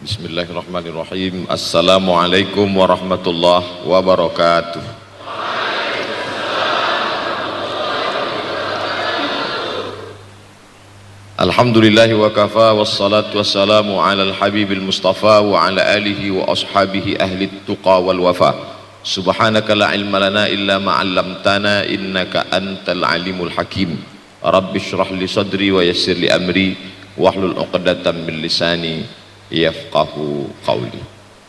Bismillahirrahmanirrahim. Assalamualaikum warahmatullahi wabarakatuh. Alhamdulillahi wa kafa wassalatu wassalamu ala al-habibil mustafa wa ala alihi wa ashabihi ahli tuqa wal wafa. Subhanaka la ilma lana illa ma 'allamtana innaka antal alimul hakim. Rabbi shrah li sadri wa yassir li amri wahlul 'uqdatam min lisani yafqahu qawli.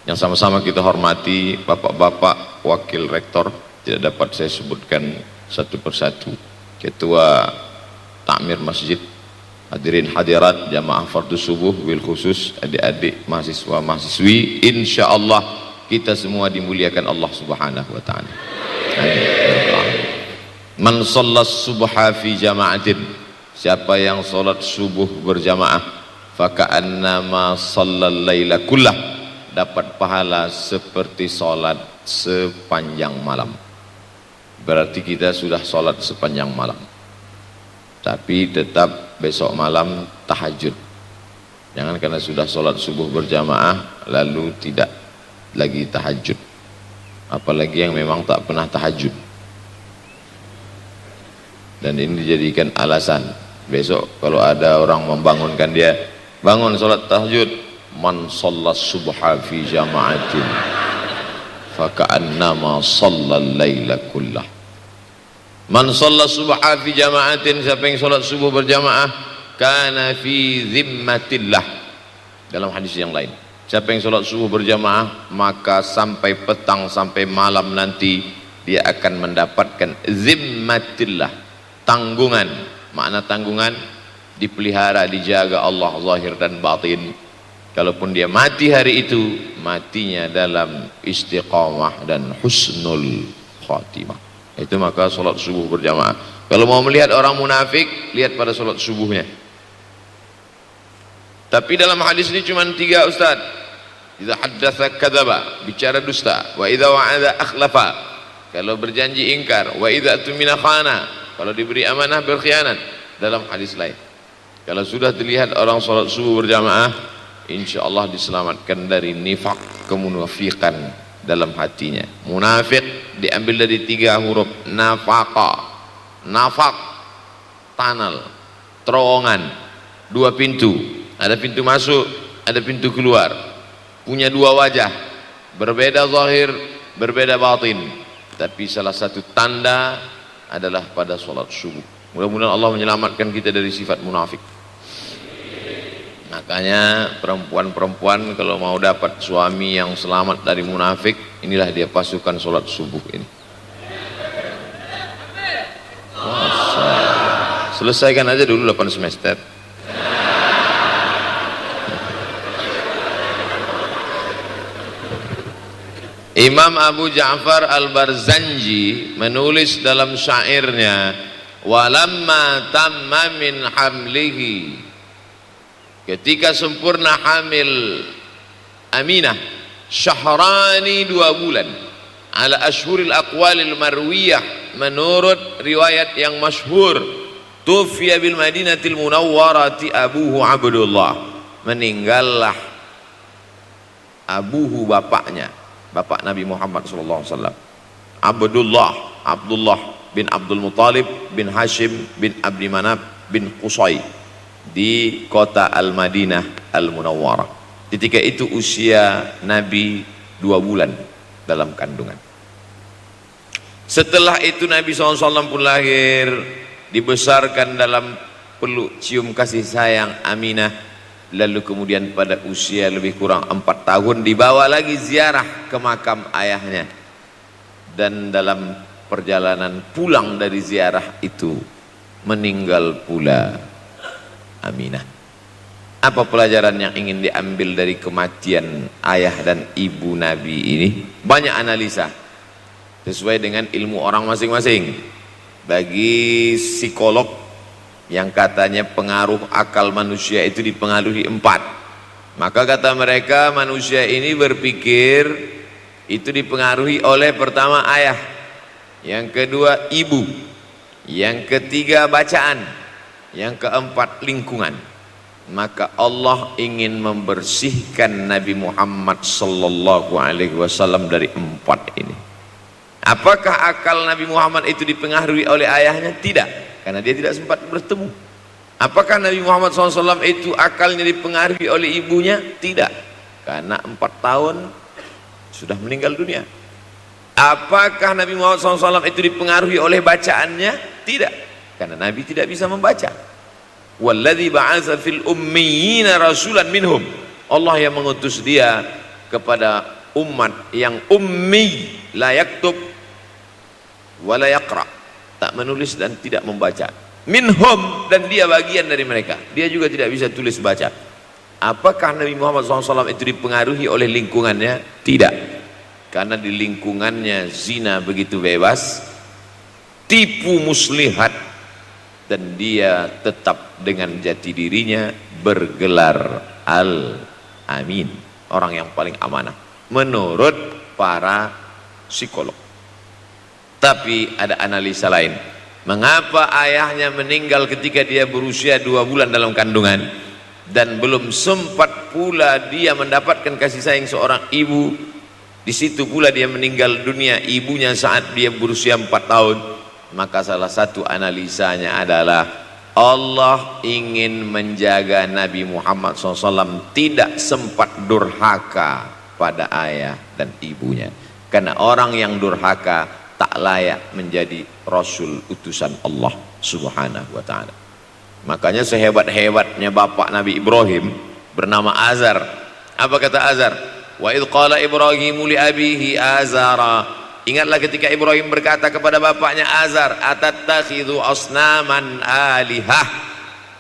Yang sama-sama kita hormati bapak-bapak wakil rektor, tidak dapat saya sebutkan satu persatu, ketua takmir masjid, hadirin hadirat jamaah fardhu subuh, bil khusus adik-adik mahasiswa mahasiswi, insyaallah kita semua dimuliakan Allah Subhanahu wa taala. Man shallas subha fi jama'atin, siapa yang salat subuh berjamaah, faka'annama shallal laila kullah, dapat pahala seperti salat sepanjang malam. Berarti kita sudah salat sepanjang malam, tapi tetap besok malam tahajud. Jangan karena sudah salat subuh berjamaah lalu tidak lagi tahajud, apalagi yang memang tak pernah tahajud, dan ini dijadikan alasan. Besok kalau ada orang membangunkan dia, bangun salat tahajud, man shallas subha fi jama'atin faka'annama shallal laila kullah. Man shallas subha fi jama'atin, siapa yang salat subuh berjamaah, kana fi zimmatillah. Dalam hadis yang lain, siapa yang salat subuh berjamaah maka sampai petang sampai malam nanti dia akan mendapatkan zimmatillah, tanggungan. Makna tanggungan, dipelihara, dijaga Allah zahir dan batin. Kalaupun dia mati hari itu, matinya dalam istiqamah dan husnul khatimah. Itu maka salat subuh berjamaah. Kalau mau melihat orang munafik, lihat pada salat subuhnya. Tapi dalam hadis ini cuma 3, Ustaz. Idza haddatsa kadzaba, bicara dusta. Wa idza wa'ada akhlafa, kalau berjanji ingkar. Wa idza tumina khana, kalau diberi amanah berkhianat. Dalam hadis lain, kalau sudah dilihat orang salat subuh berjamaah, insyaallah diselamatkan dari nifak, kemunafikan dalam hatinya. Munafik diambil dari 3 huruf, nafaqa. Nafaq, tunnel, terowongan, 2 pintu, ada pintu masuk, ada pintu keluar, punya 2 wajah, berbeda zahir, berbeda batin, tapi salah satu tanda adalah pada salat subuh. Mudah-mudahan Allah menyelamatkan kita dari sifat munafik. Makanya perempuan-perempuan kalau mau dapat suami yang selamat dari munafik, inilah dia pasukan salat subuh ini. Selesaikan aja dulu 8 semester. Imam Abu Ja'far Al-Barzanji menulis dalam syairnya, walamma tamma min hamlihi, ketika sempurna hamil Aminah, syahrani 2 bulan, ala ashhuril aqwalil marwiyah, menurut riwayat yang masyhur, tufiya bil madinatil munawwarati abuhu Abdullah, meninggallah abuhu, bapaknya, bapak Nabi Muhammad SAW, Abdullah bin Abdul Muttalib bin Hashim bin Abdi Manaf bin Qusay, di kota Al-Madinah Al-Munawwarah. Ketika itu usia Nabi 2 bulan dalam kandungan. Setelah itu Nabi SAW pun lahir, dibesarkan dalam peluk cium kasih sayang Aminah. Lalu kemudian pada usia lebih kurang 4 tahun dibawa lagi ziarah ke makam ayahnya. Dan dalam perjalanan pulang dari ziarah itu meninggal pula Aminah. Apa pelajaran yang ingin diambil dari kematian ayah dan ibu Nabi ini? Banyak analisa sesuai dengan ilmu orang masing-masing. Bagi psikolog yang katanya pengaruh akal manusia itu dipengaruhi 4, maka kata mereka manusia ini berpikir itu dipengaruhi oleh pertama ayah, yang kedua ibu, yang ketiga bacaan, yang keempat lingkungan. Maka Allah ingin membersihkan Nabi Muhammad sallallahu alaihi wasallam dari 4 ini. Apakah akal Nabi Muhammad itu dipengaruhi oleh ayahnya? Tidak, karena dia tidak sempat bertemu. Apakah Nabi Muhammad SAW itu akalnya dipengaruhi oleh ibunya? Tidak, karena 4 tahun sudah meninggal dunia. Apakah Nabi Muhammad SAW itu dipengaruhi oleh bacaannya? Tidak, karena Nabi tidak bisa membaca. Walladzi ba'atsa fil ummiyina rasulan minhum. Allah yang mengutus dia kepada umat yang ummi, la yaktub wa la yaqra, tak menulis dan tidak membaca. Minhum, dan dia bagian dari mereka, dia juga tidak bisa tulis baca. Apakah Nabi Muhammad SAW itu dipengaruhi oleh lingkungannya? Tidak, karena di lingkungannya zina begitu bebas, tipu muslihat, dan dia tetap dengan jati dirinya bergelar Al-Amin, orang yang paling amanah menurut para psikolog. Tapi ada analisa lain. Mengapa ayahnya meninggal ketika dia berusia 2 bulan dalam kandungan, dan belum sempat pula dia mendapatkan kasih sayang seorang ibu? Di situ pula dia meninggal dunia, ibunya saat dia berusia 4 tahun. Maka salah satu analisanya adalah Allah ingin menjaga Nabi Muhammad SAW tidak sempat durhaka pada ayah dan ibunya, karena orang yang durhaka tak layak menjadi Rasul utusan Allah subhanahu wa ta'ala. Makanya sehebat-hebatnya bapak Nabi Ibrahim bernama Azar. Apa kata Azar? Wa idh qala Ibrahimu li abihi Azara. Ingatlah ketika Ibrahim berkata kepada bapaknya Azar, atattakhidhu asnaman alihah.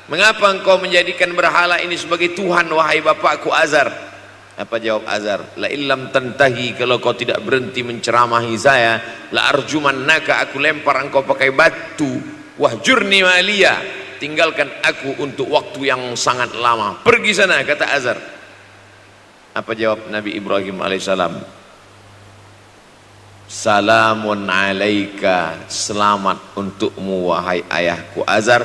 Mengapa engkau menjadikan berhala ini sebagai Tuhan, wahai bapakku Azar? Apa jawab Azar? La illam tantahi, kalau kau tidak berhenti menceramahi saya, la arjumannaka, aku lempar engkau pakai batu. Wahjurni maliya, tinggalkan aku untuk waktu yang sangat lama. Pergi sana, kata Azar. Apa jawab Nabi Ibrahim alaihissalam? Salamun alaika, selamat untukmu wahai ayahku Azar.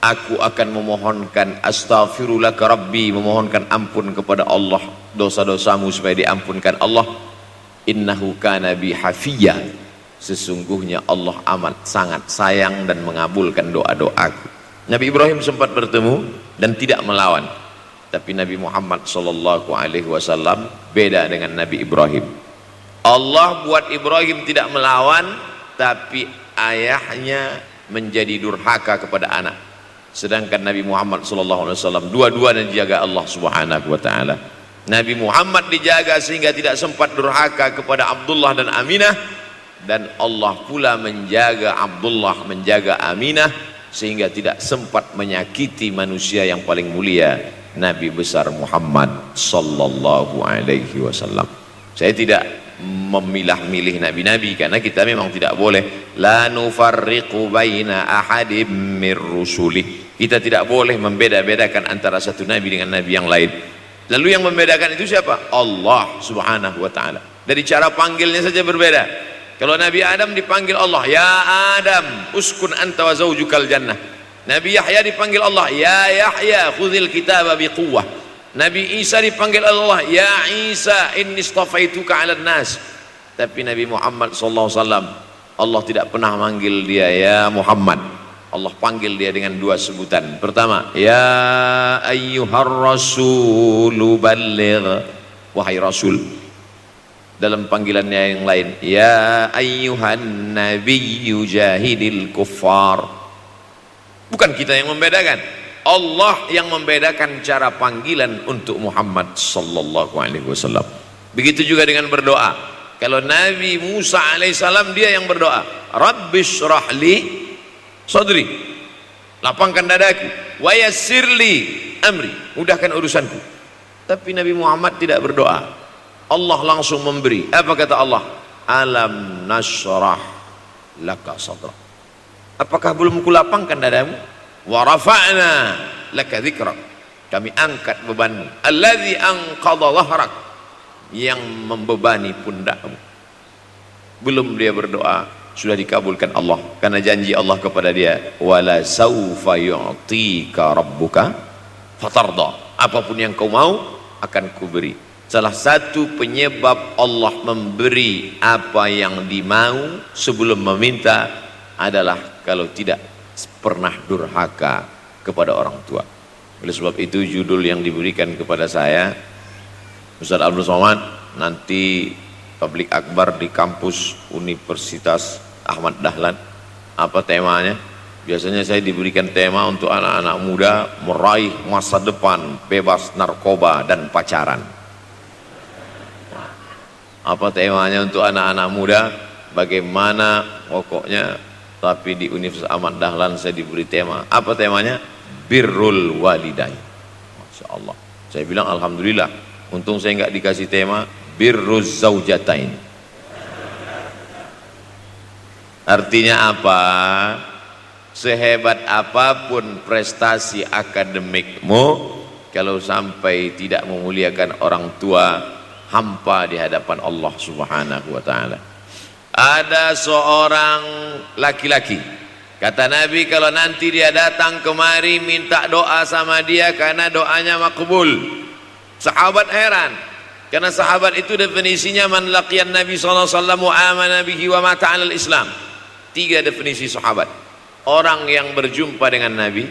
Aku akan memohonkan astaghfirulaka rabbi, memohonkan ampun kepada Allah dosa-dosamu supaya diampunkan Allah. Innahu kana bi hafiyya, sesungguhnya Allah amat sangat sayang dan mengabulkan doa-doaku. Nabi Ibrahim sempat bertemu dan tidak melawan, tapi Nabi Muhammad sallallahu alaihi wasallam beda dengan Nabi Ibrahim. Allah buat Ibrahim tidak melawan, tapi ayahnya menjadi durhaka kepada anak. Sedangkan Nabi Muhammad SAW dua-duanya dijaga Allah subhanahu wa ta'ala. Nabi Muhammad dijaga sehingga tidak sempat durhaka kepada Abdullah dan Aminah, dan Allah pula menjaga Abdullah, menjaga Aminah, sehingga tidak sempat menyakiti manusia yang paling mulia, Nabi besar Muhammad sallallahu alaihi wasallam. Saya tidak memilah-milih nabi-nabi, karena kita memang tidak boleh la nufarriqu baina ahadim mir rusulih. Kita tidak boleh membeda-bedakan antara satu nabi dengan nabi yang lain. Lalu yang membedakan itu siapa? Allah subhanahu wa ta'ala. Dari cara panggilnya saja berbeda. Kalau Nabi Adam dipanggil Allah, ya Adam uskun anta wa zawjukal jannah. Nabi Yahya dipanggil Allah, ya Yahya khudhil kitaba biquwwah. Nabi Isa dipanggil Allah, ya Isa inni istafaituka 'alan nas. Tapi Nabi Muhammad sallallahu alaihi wasallam, Allah tidak pernah manggil dia ya Muhammad. Allah panggil dia dengan 2 sebutan. Pertama, ya ayyuhar rasulu balligh, wahai rasul. Dalam panggilannya yang lain, ya ayyuhan nabiyyu jahidil kuffar. Bukan kita yang membedakan, Allah yang membedakan cara panggilan untuk Muhammad sallallahu alaihi wasallam. Begitu juga dengan berdoa. Kalau Nabi Musa alaihissalam, dia yang berdoa, Rabbis shrahli sadri, lapangkan dadaku, wa yassirli amri, mudahkan urusanku. Tapi Nabi Muhammad tidak berdoa, Allah langsung memberi. Apa kata Allah? Alam nashrah laka sadrak. Apakah belum kulapangkan dadamu? Wa rafa'na laka dzikrak, kami angkat bebanmu. Alladzi anqadha dhahrak, yang membebani pundakmu. Belum dia berdoa, sudah dikabulkan Allah, karena janji Allah kepada dia, wala saufa yu'tika rabbuka fatarda, apapun yang kau mau akan kuberi. Salah satu penyebab Allah memberi apa yang dimau sebelum meminta adalah kalau tidak pernah durhaka kepada orang tua. Oleh sebab itu judul yang diberikan kepada saya, Ustaz Abdul Somad, nanti tablik akbar di kampus Universitas Ahmad Dahlan, apa temanya? Biasanya saya diberikan tema untuk anak-anak muda meraih masa depan bebas narkoba dan pacaran. Apa temanya untuk anak-anak muda? Bagaimana pokoknya, tapi di Universitas Ahmad Dahlan saya diberi tema. Apa temanya? Birrul walidain. Masya Allah. Saya bilang alhamdulillah, untung saya nggak dikasih tema birruz zaujatain. Artinya apa? Sehebat apapun prestasi akademikmu, kalau sampai tidak memuliakan orang tua, hampa di hadapan Allah Subhanahu wa ta'ala. Ada seorang laki-laki, kata Nabi, kalau nanti dia datang kemari minta doa sama dia karena doanya makbul. Sahabat heran, karena sahabat itu definisinya man laqiyan Nabi sallallahu alaihi wasallam wa amana bihi wa mata 'alal Islam. 3 definisi sahabat: orang yang berjumpa dengan Nabi,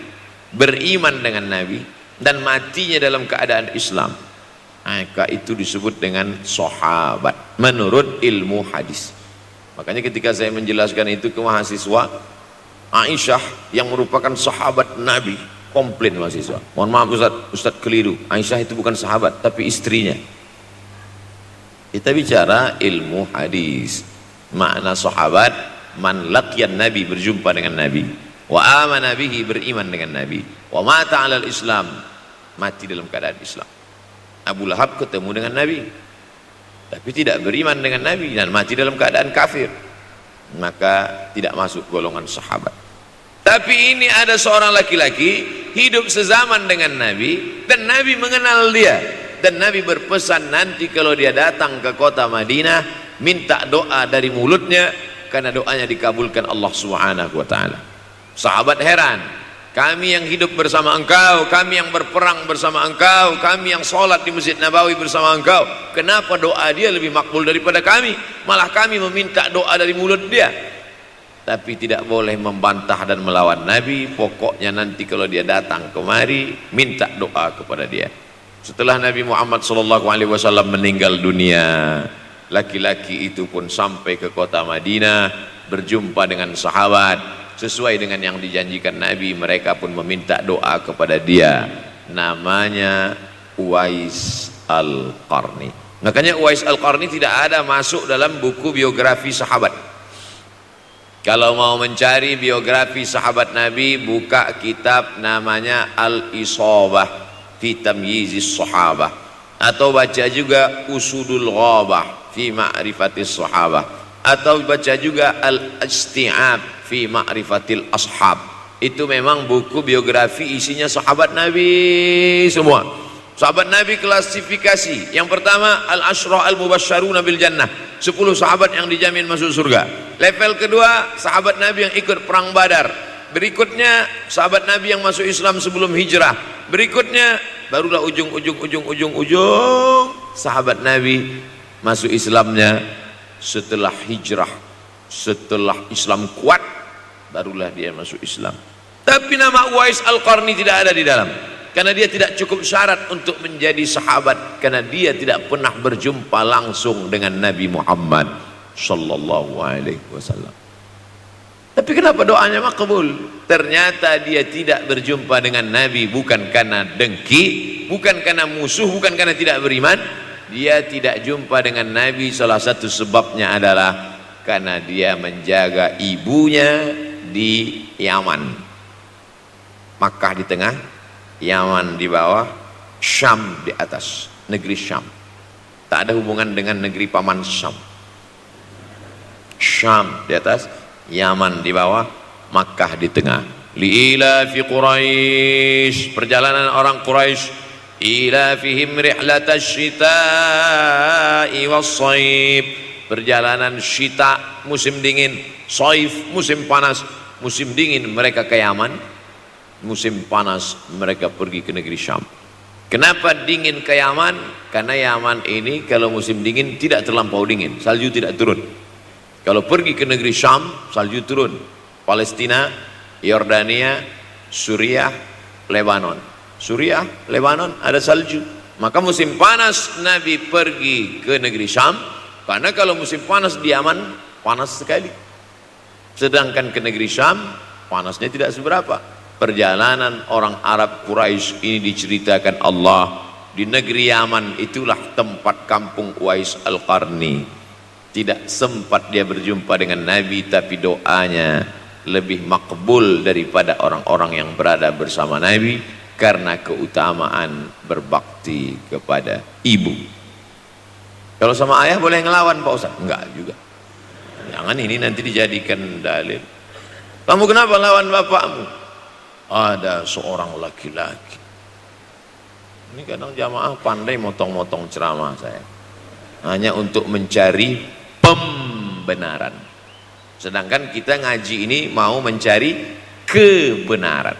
beriman dengan Nabi, dan matinya dalam keadaan Islam. Maka itu disebut dengan sahabat menurut ilmu hadis. Makanya ketika saya menjelaskan itu ke mahasiswa, Aisyah yang merupakan sahabat Nabi, komplain mahasiswa, mohon maaf Ustaz keliru, Aisyah itu bukan sahabat tapi istrinya. Kita bicara ilmu hadis. Makna sahabat, man laqiyan Nabi, berjumpa dengan Nabi, wa amana bihi, beriman dengan Nabi, wa mata 'alal Islam, mati dalam keadaan Islam. Abu Lahab ketemu dengan Nabi tapi tidak beriman dengan Nabi dan mati dalam keadaan kafir, maka tidak masuk golongan sahabat. Tapi ini ada seorang laki-laki hidup sezaman dengan Nabi dan Nabi mengenal dia, dan Nabi berpesan nanti kalau dia datang ke kota Madinah minta doa dari mulutnya, karena doanya dikabulkan Allah Subhanahu wa ta'ala. Sahabat heran, kami yang hidup bersama engkau, kami yang berperang bersama engkau, kami yang sholat di Masjid Nabawi bersama engkau, kenapa doa dia lebih makbul daripada kami? Malah kami meminta doa dari mulut dia. Tapi tidak boleh membantah dan melawan Nabi. Pokoknya nanti kalau dia datang kemari minta doa kepada dia. Setelah Nabi Muhammad SAW meninggal dunia, laki-laki itu pun sampai ke kota Madinah, berjumpa dengan sahabat. Sesuai dengan yang dijanjikan Nabi, mereka pun meminta doa kepada dia. Namanya Uwais Al-Qarni. Makanya Uwais Al-Qarni tidak ada masuk dalam buku biografi sahabat. Kalau mau mencari biografi sahabat Nabi, buka kitab namanya Al-Isabah fi Tamyizis Sahabah, atau baca juga Usudul Ghabah fi Ma'rifatis Sahabah, atau baca juga Al-Isti'ab fi Ma'rifatil Ashab. Itu memang buku biografi isinya sahabat Nabi semua. Sahabat Nabi klasifikasi. Yang pertama, Al-Ashrah Al-Mubasysyaruna bil Jannah, 10 sahabat yang dijamin masuk surga. Level kedua, sahabat Nabi yang ikut perang Badar. Berikutnya, sahabat Nabi yang masuk Islam sebelum hijrah. Berikutnya, barulah ujung sahabat Nabi masuk Islamnya setelah hijrah, setelah Islam kuat, barulah dia masuk Islam. Tapi nama Uwais Al-Qarni tidak ada di dalam, karena dia tidak cukup syarat untuk menjadi sahabat, karena dia tidak pernah berjumpa langsung dengan Nabi Muhammad sallallahu alaihi wasallam. Tapi kenapa doanya makbul? Ternyata dia tidak berjumpa dengan Nabi bukan karena dengki, bukan karena musuh, bukan karena tidak beriman. Dia tidak jumpa dengan Nabi, salah satu sebabnya adalah karena dia menjaga ibunya di Yaman. Makkah di tengah, Yaman di bawah, Syam di atas, negeri Syam. Tak ada hubungan dengan negeri paman Syam. Syam di atas, Yaman di bawah, Makkah di tengah. Li'ila fi Quraisy, perjalanan orang Quraisy. Ila fihim rihlatash shita'i was-shayb, perjalanan syita musim dingin, saif musim panas. Musim dingin mereka ke Yaman, musim panas mereka pergi ke negeri Syam. Kenapa dingin ke Yaman? Karena Yaman ini kalau musim dingin tidak terlampau dingin, salju tidak turun. Kalau pergi ke negeri Syam, salju turun. Palestina, Yordania, Suriah, Lebanon. Suriah, Lebanon ada salju. Maka musim panas Nabi pergi ke negeri Syam, karena kalau musim panas di Yaman panas sekali. Sedangkan ke negeri Syam panasnya tidak seberapa. Perjalanan orang Arab Quraisy ini diceritakan Allah, di negeri Yaman itulah tempat kampung Uwais Al-Qarni. Tidak sempat dia berjumpa dengan Nabi, tapi doanya lebih makbul daripada orang-orang yang berada bersama Nabi karena keutamaan berbakti kepada ibu. Kalau sama ayah boleh ngelawan Pak Ustaz? Enggak juga. Jangan ini nanti dijadikan dalil. Kamu kenapa lawan bapakmu? Ada seorang laki-laki. Ini kadang jamaah pandai motong-motong ceramah saya, hanya untuk mencari pembenaran. Sedangkan kita ngaji ini mau mencari kebenaran.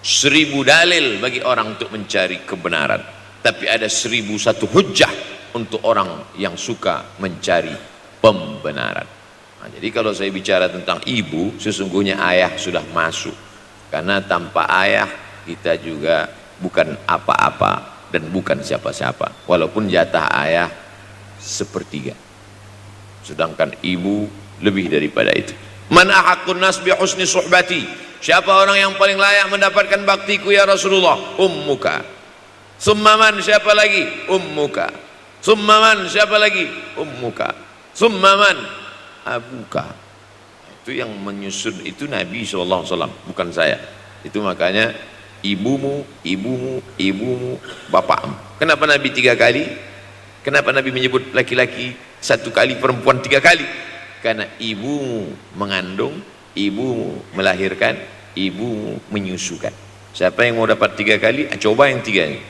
1000 dalil bagi orang untuk mencari kebenaran, tapi ada 1001 hujjah untuk orang yang suka mencari pembenaran. Nah, jadi kalau saya bicara tentang ibu, sesungguhnya ayah sudah masuk, karena tanpa ayah kita juga bukan apa-apa dan bukan siapa-siapa, walaupun jatah ayah sepertiga, sedangkan ibu lebih daripada itu. Man ahaqqun nas bi husni suhbati, siapa orang yang paling layak mendapatkan baktiku ya Rasulullah? Ummuka. Summa man, siapa lagi? Ummuka. Summa man, siapa lagi? Ummuka. Summa man, abuka. Itu yang menyusun itu Nabi SAW, bukan saya. Itu makanya ibumu, ibumu, ibumu, bapakmu. Kenapa Nabi 3 kali? Kenapa Nabi menyebut laki-laki 1 kali, perempuan 3 kali? Karena ibumu mengandung, ibumu melahirkan, ibumu menyusukan. Siapa yang mau dapat 3 kali? Coba yang 3 ini.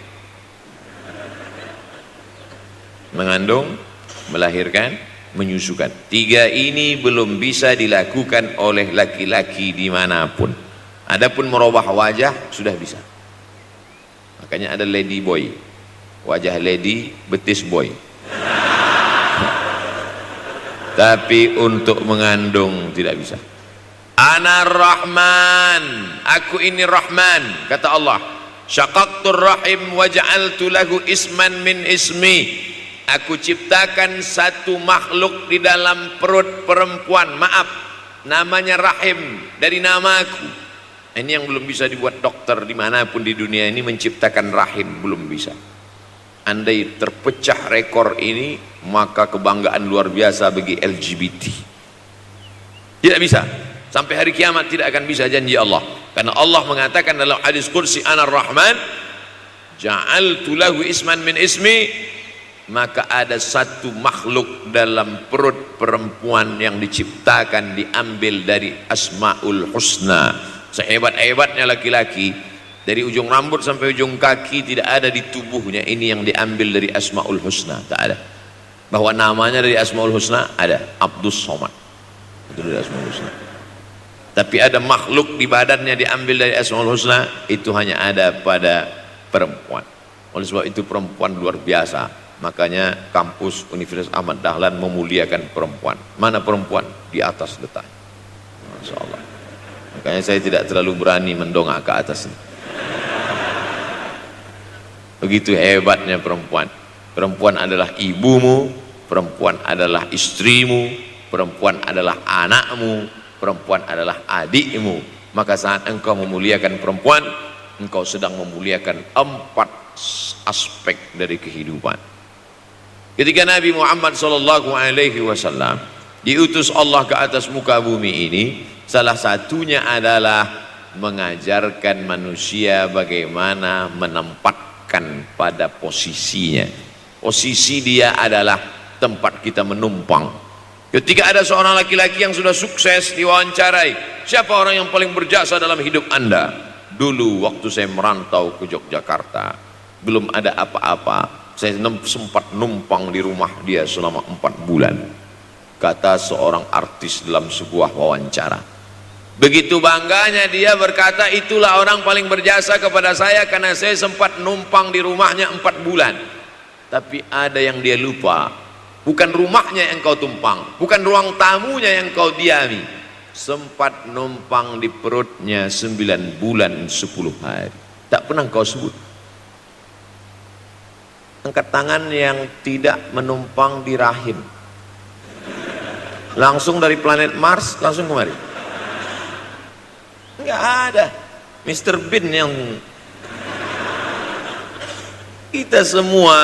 Mengandung, melahirkan, menyusukan. 3 ini belum bisa dilakukan oleh laki-laki dimanapun. Adapun merubah wajah sudah bisa. Makanya ada lady boy, wajah lady, betis boy. Tapi untuk mengandung tidak bisa. Ana Rahman, aku ini Rahman, kata Allah. Syaqaqtur rahim wa ja'altu lahu isman min ismi. Aku ciptakan satu makhluk di dalam perut perempuan, maaf, namanya rahim, dari namaku. Ini yang belum bisa dibuat dokter dimanapun di dunia ini, menciptakan rahim, belum bisa. Andai terpecah rekor ini, maka kebanggaan luar biasa bagi LGBT. Tidak bisa, sampai hari kiamat tidak akan bisa, janji Allah. Karena Allah mengatakan dalam hadis qudsi, Ana Rahman ja'altu lahu isman min ismi. Maka ada satu makhluk dalam perut perempuan yang diciptakan, diambil dari Asmaul Husna. Sehebat-hebatnya laki-laki, dari ujung rambut sampai ujung kaki tidak ada di tubuhnya ini yang diambil dari Asmaul Husna, tak ada. Bahwa namanya dari Asmaul Husna ada, Abdus Somad, itu dari Asmaul Husna. Tapi ada makhluk di badannya diambil dari Asmaul Husna, itu hanya ada pada perempuan. Oleh sebab itu perempuan luar biasa. Makanya kampus Universitas Ahmad Dahlan memuliakan perempuan. Mana perempuan? Di atas letak. Masya Allah. Makanya saya tidak terlalu berani mendongak ke atas ini. Begitu hebatnya perempuan. Perempuan adalah ibumu, perempuan adalah istrimu, perempuan adalah anakmu, perempuan adalah adikmu. Maka saat engkau memuliakan perempuan, engkau sedang memuliakan 4 aspek dari kehidupan. Ketika Nabi Muhammad SAW diutus Allah ke atas muka bumi ini, salah satunya adalah mengajarkan manusia bagaimana menempatkan pada posisinya. Posisi dia adalah tempat kita menumpang. Ketika ada seorang laki-laki yang sudah sukses diwawancarai, siapa orang yang paling berjasa dalam hidup Anda? Dulu waktu saya merantau ke Yogyakarta, belum ada apa-apa. saya sempat numpang di rumah dia selama 4 bulan, kata seorang artis dalam sebuah wawancara. Begitu bangganya dia berkata, itulah orang paling berjasa kepada saya karena saya sempat numpang di rumahnya 4 bulan. Tapi ada yang dia lupa, bukan rumahnya yang kau tumpang, bukan ruang tamunya yang kau diami, sempat numpang di perutnya 9 bulan 10 hari. Tak pernah kau sebut. Angkat tangan yang tidak menumpang di rahim, langsung dari planet Mars langsung kemari. Enggak ada. Mr. Bean yang kita semua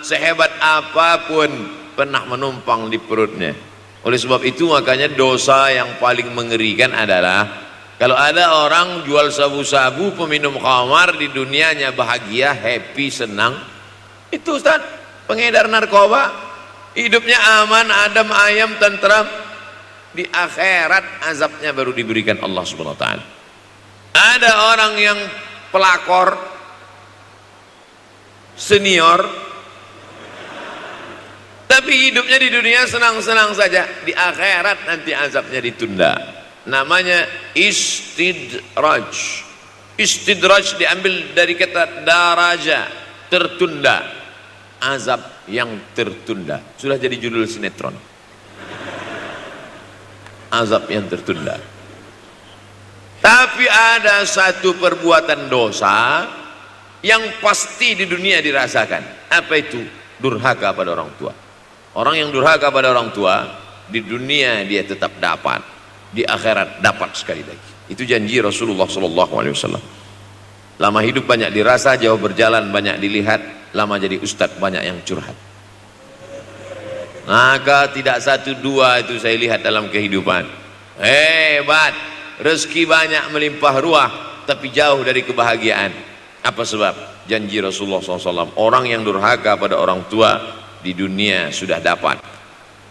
sehebat apapun pernah menumpang di perutnya. Oleh sebab itu makanya dosa yang paling mengerikan adalah kalau ada orang jual sabu-sabu, peminum khamar, di dunianya bahagia, happy, senang. Itu Ustaz, pengedar narkoba, hidupnya aman, adem, ayam, tentram. Di akhirat azabnya baru diberikan Allah Subhanahu wa taala. Ada orang yang pelakor senior, tapi hidupnya di dunia senang-senang saja. Di akhirat nanti azabnya ditunda. Namanya istidraj. Istidraj diambil dari kata daraja, tertunda. Azab yang tertunda, sudah jadi judul sinetron. Azab yang tertunda. Tapi ada satu perbuatan dosa yang pasti di dunia dirasakan. Apa itu? Durhaka pada orang tua. Orang yang durhaka pada orang tua, di dunia dia tetap dapat, di akhirat dapat sekali lagi. Itu janji Rasulullah SAW. Lama hidup banyak dirasa, jauh berjalan banyak dilihat, lama jadi ustadz banyak yang curhat. Maka tidak satu dua itu saya lihat dalam kehidupan. Hebat, rezeki banyak melimpah ruah, tapi jauh dari kebahagiaan. Apa sebab? Janji Rasulullah SAW. Orang yang durhaka pada orang tua di dunia sudah dapat,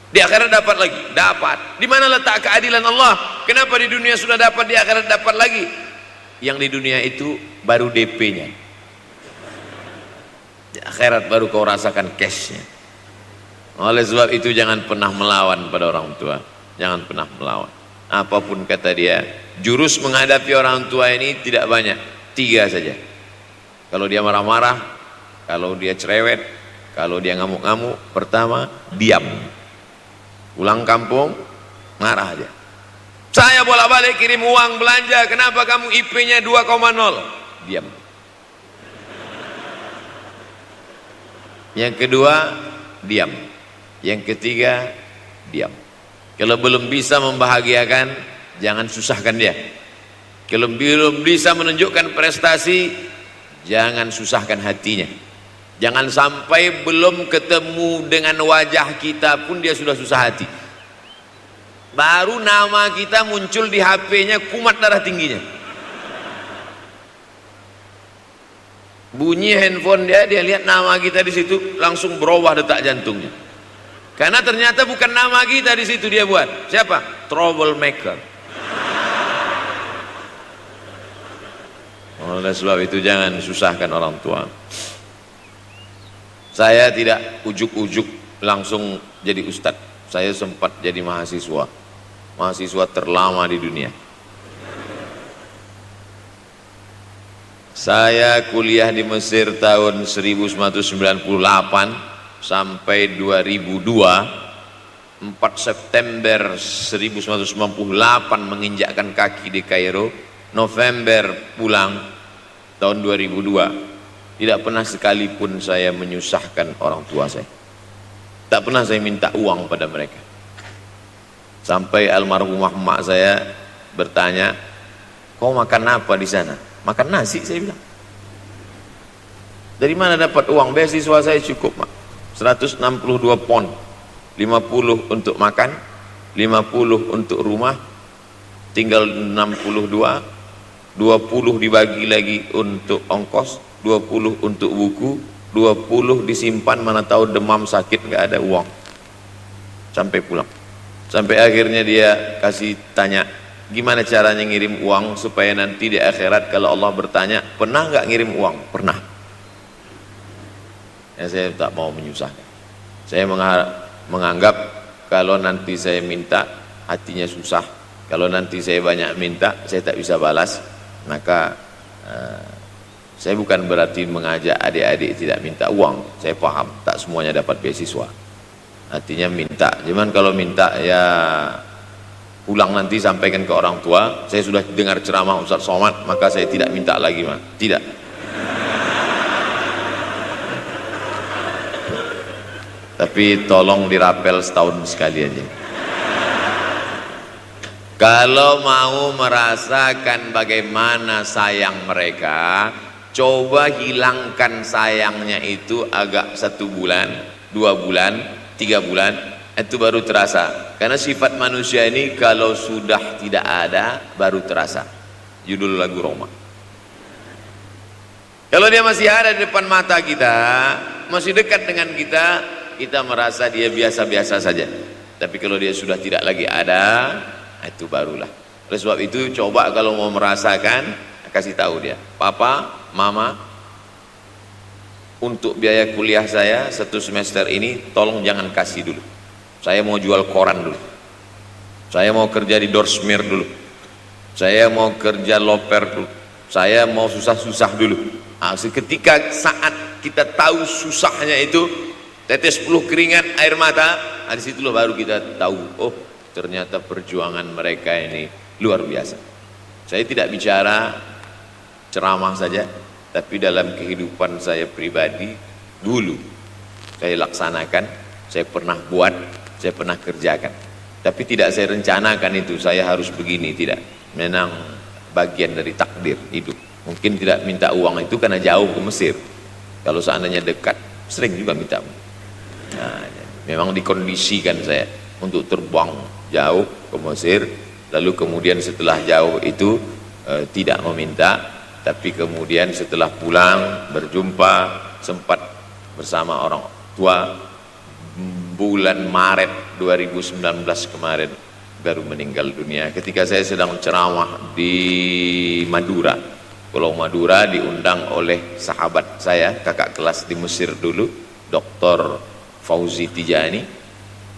di akhirat dapat lagi. Dapat. Di mana letak keadilan Allah? Kenapa di dunia sudah dapat, di akhirat dapat lagi? Yang di dunia itu baru DP-nya, di akhirat baru kau rasakan cash-nya. Oleh sebab itu jangan pernah melawan pada orang tua. Jangan pernah melawan. Apapun kata dia, jurus menghadapi orang tua ini tidak banyak, 3 saja. Kalau dia marah-marah, kalau dia cerewet, kalau dia ngamuk-ngamuk, pertama diam. Pulang kampung marah aja. Saya bolak-balik kirim uang belanja, kenapa kamu IP-nya 2,0? Diam. Yang kedua, diam. Yang ketiga, diam. Kalau belum bisa membahagiakan, jangan susahkan dia. Kalau belum bisa menunjukkan prestasi, jangan susahkan hatinya. Jangan sampai belum ketemu dengan wajah kita pun dia sudah susah hati. Baru nama kita muncul di HP-nya, kumat darah tingginya. Bunyi handphone dia lihat nama kita di situ, langsung berubah detak jantungnya. Karena ternyata bukan nama kita di situ dia buat. Siapa? Troublemaker. Oleh sebab itu jangan susahkan orang tua. Saya tidak ujuk-ujuk langsung jadi ustadz. Saya sempat jadi mahasiswa terlama di dunia. Saya kuliah di Mesir tahun 1998 sampai 2002. 4 September 1998 menginjakkan kaki di Kairo. November pulang tahun 2002. Tidak pernah sekalipun saya menyusahkan orang tua saya. Tak pernah saya minta uang pada mereka. Sampai almarhumah emak saya bertanya, kau makan apa di sana? Makan nasi, saya bilang. Dari mana dapat uang? Beasiswa saya cukup, mak. 162 pon. 50 untuk makan, 50 untuk rumah, tinggal 62. 20 dibagi lagi untuk ongkos, 20 untuk buku, 20 disimpan, mana tahu demam sakit nggak ada uang. Sampai pulang. Sampai akhirnya dia kasih tanya, gimana caranya ngirim uang supaya nanti di akhirat kalau Allah bertanya, pernah nggak ngirim uang? Pernah. Ya, saya tak mau menyusahkan. Saya menganggap kalau nanti saya minta hatinya susah, kalau nanti saya banyak minta saya tak bisa balas, maka saya bukan berarti mengajak adik-adik tidak minta uang. Saya paham tak semuanya dapat beasiswa, artinya minta. Cuman kalau minta ya pulang nanti sampaikan ke orang tua, saya sudah dengar ceramah Ustaz Somad maka saya tidak minta lagi, mah tidak. Tapi tolong dirapel setahun sekali aja. Kalau mau merasakan bagaimana sayang mereka, coba hilangkan sayangnya itu agak 1 bulan, 2 bulan, 3 bulan, itu baru terasa. Karena sifat manusia ini kalau sudah tidak ada baru terasa. Judul lagu Roma. Kalau dia masih ada di depan mata kita, masih dekat dengan kita, kita merasa dia biasa-biasa saja. Tapi kalau dia sudah tidak lagi ada, itu barulah. Oleh sebab itu coba kalau mau merasakan, kasih tahu dia, papa, mama, untuk biaya kuliah saya 1 semester ini tolong jangan kasih dulu. Saya mau jual koran dulu, saya mau kerja di Dorsmir dulu, saya mau kerja loper dulu, saya mau susah-susah dulu. Ketika saat kita tahu susahnya itu, tetes 10 keringat air mata, di situ baru kita tahu, oh ternyata perjuangan mereka ini luar biasa. Saya tidak bicara ceramah saja, tapi dalam kehidupan saya pribadi dulu saya laksanakan, saya pernah buat, saya pernah kerjakan. Tapi tidak saya rencanakan itu saya harus begini, tidak. Memang bagian dari takdir hidup. Mungkin tidak minta uang itu karena jauh ke Mesir. Kalau seandainya dekat, sering juga minta. Nah, memang dikondisikan saya untuk terbang jauh ke Mesir, lalu kemudian setelah jauh itu tidak meminta, tapi kemudian setelah pulang berjumpa sempat bersama orang tua. Bulan Maret 2019 kemarin baru meninggal dunia ketika saya sedang ceramah di Madura, Pulau Madura, diundang oleh sahabat saya, kakak kelas di Mesir dulu, Dr. Fauzi Tijani.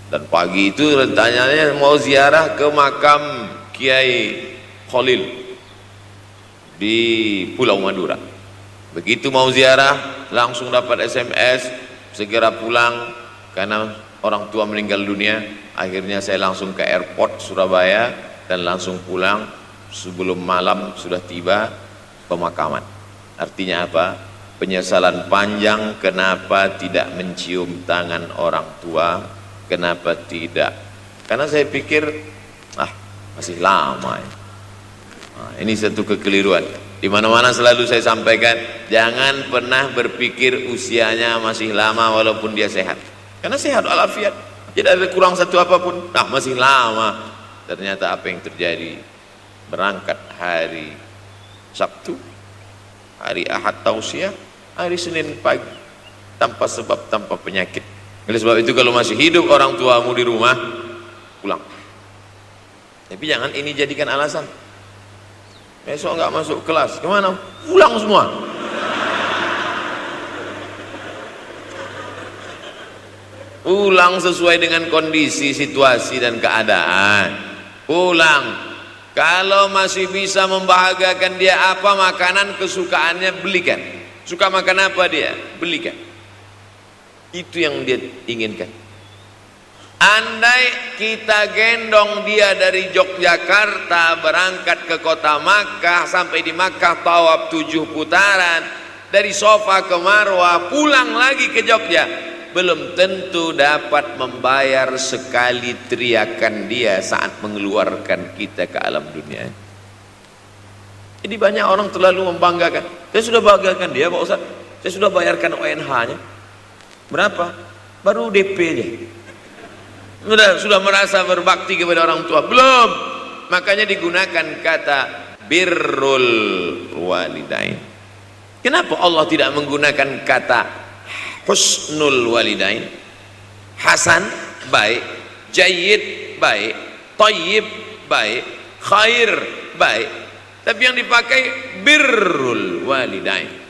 Dan pagi itu rencananya mau ziarah ke makam Kiai Khalil di Pulau Madura. Begitu mau ziarah langsung dapat SMS segera pulang karena orang tua meninggal dunia. Akhirnya saya langsung ke airport Surabaya dan langsung pulang. Sebelum malam sudah tiba pemakaman. Artinya apa? Penyesalan panjang kenapa tidak mencium tangan orang tua, kenapa tidak. Karena saya pikir masih lama ya. Ini satu kekeliruan. Di mana-mana selalu saya sampaikan, jangan pernah berpikir usianya masih lama walaupun dia sehat. Karena sehat walafiat, tidak ada kurang satu apapun. Masih lama. Ternyata apa yang terjadi? Berangkat hari Sabtu, hari Ahad tausiah, hari Senin pagi, tanpa sebab, tanpa penyakit. Oleh sebab itu kalau masih hidup orang tuamu di rumah, pulang. Tapi jangan ini jadikan alasan. Besok nggak masuk kelas, kemana? Pulang semua. Pulang sesuai dengan kondisi, situasi dan keadaan. Pulang. Kalau masih bisa membahagiakan dia apa makanan kesukaannya, belikan. Suka makan apa dia, belikan. Itu yang dia inginkan. Andai kita gendong dia dari Yogyakarta berangkat ke kota Makkah, sampai di Makkah tawaf 7 putaran, dari Sofa ke Marwah, pulang lagi ke Jogja, belum tentu dapat membayar sekali teriakan dia saat mengeluarkan kita ke alam dunia. Jadi banyak orang terlalu membanggakan. Saya sudah banggakan dia Pak Ustaz, saya sudah bayarkan ONH-nya. Berapa? Baru DP-nya. Sudah merasa berbakti kepada orang tua? Belum. Makanya digunakan kata birrul walidain. Kenapa Allah tidak menggunakan kata husnul walidain? Hasan baik, jayyid baik, thayyib baik, khair baik. Tapi yang dipakai birrul walidain.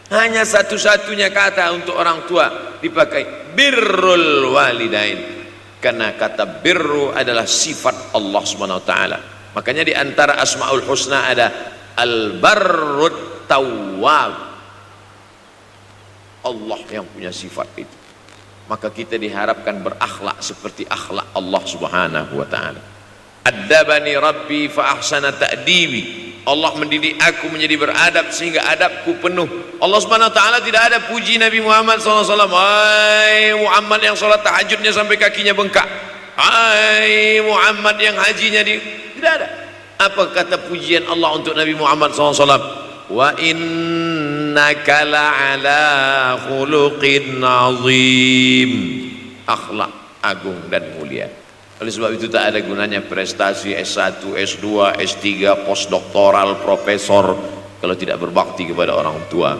Hanya satu-satunya kata untuk orang tua dipakai birrul walidain, karena kata birru adalah sifat Allah Subhanahu wa taala. Makanya di antara Asmaul Husna ada Al-Barrut Tawwab, Allah yang punya sifat itu. Maka kita diharapkan berakhlak seperti akhlak Allah Subhanahu wa taala. Addabani Rabbi fa ahsana ta'dibi, Allah mendidik aku menjadi beradab sehingga adabku penuh. Allah Subhanahu wa taala tidak ada puji Nabi Muhammad SAW, hai Muhammad yang salat tahajudnya sampai kakinya bengkak, hai Muhammad yang hajinya tidak ada. Apa kata pujian Allah untuk Nabi Muhammad SAW? Wa innaka la'ala khuluqin azim, akhlak agung dan mulia. Oleh sebab itu tak ada gunanya prestasi S1, S2, S3, postdoktoral, profesor kalau tidak berbakti kepada orang tua.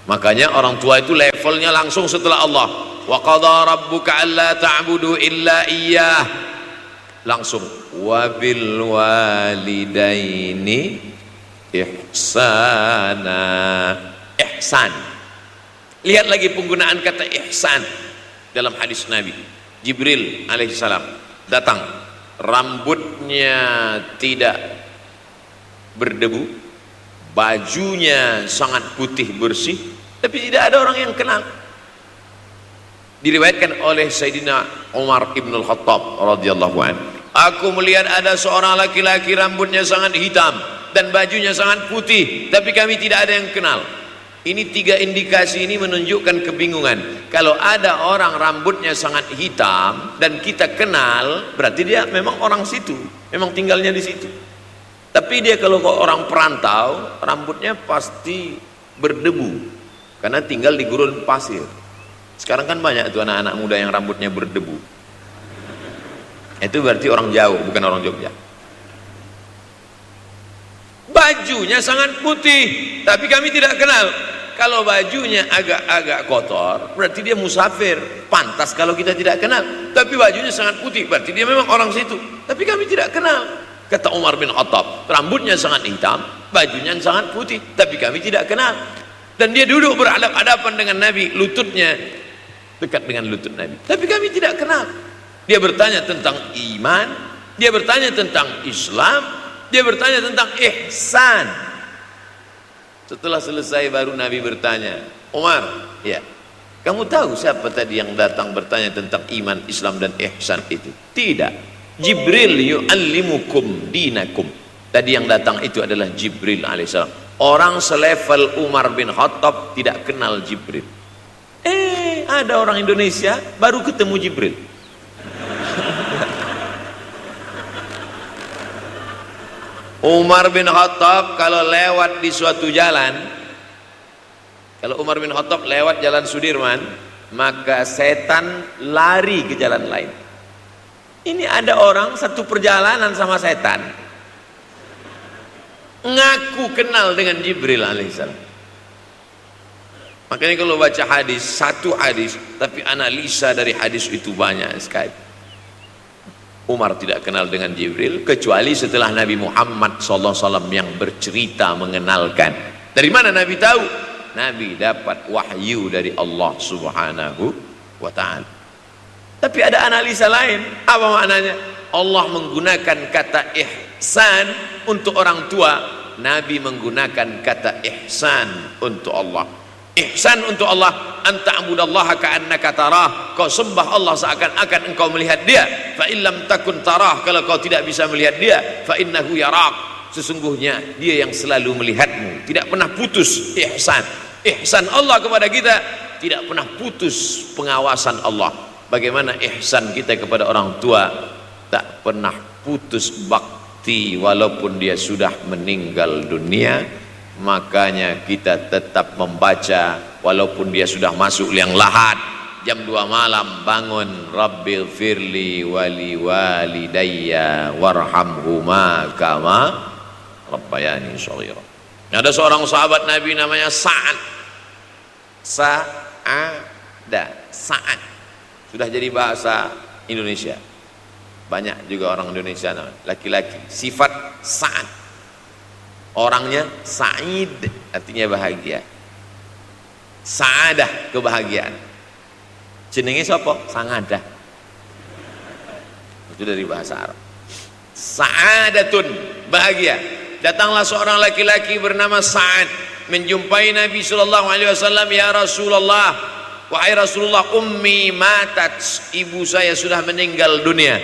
Makanya orang tua itu levelnya langsung setelah Allah. Wa qadha rabbuka alla ta'budu illa iyyah, langsung wa bil walidaini ihsana, ihsan. Lihat lagi penggunaan kata ihsan dalam hadis Nabi. Jibril alaihissalam datang, rambutnya tidak berdebu, bajunya sangat putih bersih, tapi tidak ada orang yang kenal. Diriwayatkan oleh Sayyidina Umar ibn al-Khattab radhiyallahu anhu, aku melihat ada seorang laki-laki rambutnya sangat hitam dan bajunya sangat putih, tapi kami tidak ada yang kenal. Ini tiga indikasi ini menunjukkan kebingungan. Kalau ada orang rambutnya sangat hitam dan kita kenal, berarti dia memang orang situ, memang tinggalnya di situ. Tapi dia kalau orang perantau, rambutnya pasti berdebu karena tinggal di gurun pasir. Sekarang kan banyak tuh anak-anak muda yang rambutnya berdebu. Itu berarti orang jauh, bukan orang Jogja. Bajunya sangat putih, tapi kami tidak kenal. Kalau bajunya agak-agak kotor, berarti dia musafir. Pantas kalau kita tidak kenal. Tapi bajunya sangat putih, berarti dia memang orang situ. Tapi kami tidak kenal. Kata Umar bin Khattab, rambutnya sangat hitam, bajunya sangat putih, tapi kami tidak kenal. Dan dia duduk berhadap-hadapan dengan Nabi, lututnya dekat dengan lutut Nabi, tapi kami tidak kenal. Dia bertanya tentang iman, dia bertanya tentang Islam, dia bertanya tentang ihsan. Setelah selesai baru Nabi bertanya, Umar, ya, kamu tahu siapa tadi yang datang bertanya tentang iman, Islam dan ihsan itu? Tidak, Jibril yu'allimukum dinakum. Tadi yang datang itu adalah Jibril alaihissalam. Orang selevel Umar bin Khattab tidak kenal Jibril. Ada orang Indonesia baru ketemu Jibril. Umar bin Khattab kalau lewat di suatu jalan, kalau Umar bin Khattab lewat jalan Sudirman, maka setan lari ke jalan lain. Ini ada orang satu perjalanan sama setan, ngaku kenal dengan Jibril alaihissalam. Makanya kalau baca hadis, satu hadis, tapi analisa dari hadis itu banyak sekali. Umar tidak kenal dengan Jibril kecuali setelah Nabi Muhammad SAW yang bercerita mengenalkan. Dari mana Nabi tahu? Nabi dapat wahyu dari Allah Subhanahu wa ta'ala. Tapi ada analisa lain. Apa maknanya? Allah menggunakan kata ihsan untuk orang tua, Nabi menggunakan kata ihsan untuk Allah. Ihsan untuk Allah, anta'budallaha ka'annaka tarah, kau sembah Allah seakan-akan engkau melihat dia. Fa illam takun tarah, kalau kau tidak bisa melihat dia, fa innahu yarak, sesungguhnya dia yang selalu melihatmu, tidak pernah putus. Ihsan Allah kepada kita, tidak pernah putus pengawasan Allah. Bagaimana ihsan kita kepada orang tua, tak pernah putus bakti walaupun dia sudah meninggal dunia. Makanya kita tetap membaca walaupun dia sudah masuk liang lahat, jam 2 malam bangun, Rabbil firli wali walidayya warhamhuma kama rabbayani shaghira. Ada seorang sahabat Nabi namanya Sa'ad. Sa'ad sudah jadi bahasa Indonesia. Banyak juga orang Indonesia laki-laki sifat Sa'ad. Orangnya Sa'id, artinya bahagia. Sa'adah, kebahagiaan. Jenenge sapa? Sangadah. Itu dari bahasa Arab. Sa'adatun, bahagia. Datanglah seorang laki-laki bernama Sa'ad menjumpai Nabi sallallahu alaihi wasallam, "Ya Rasulullah, wahai Rasulullah, ummi matat, ibu saya sudah meninggal dunia.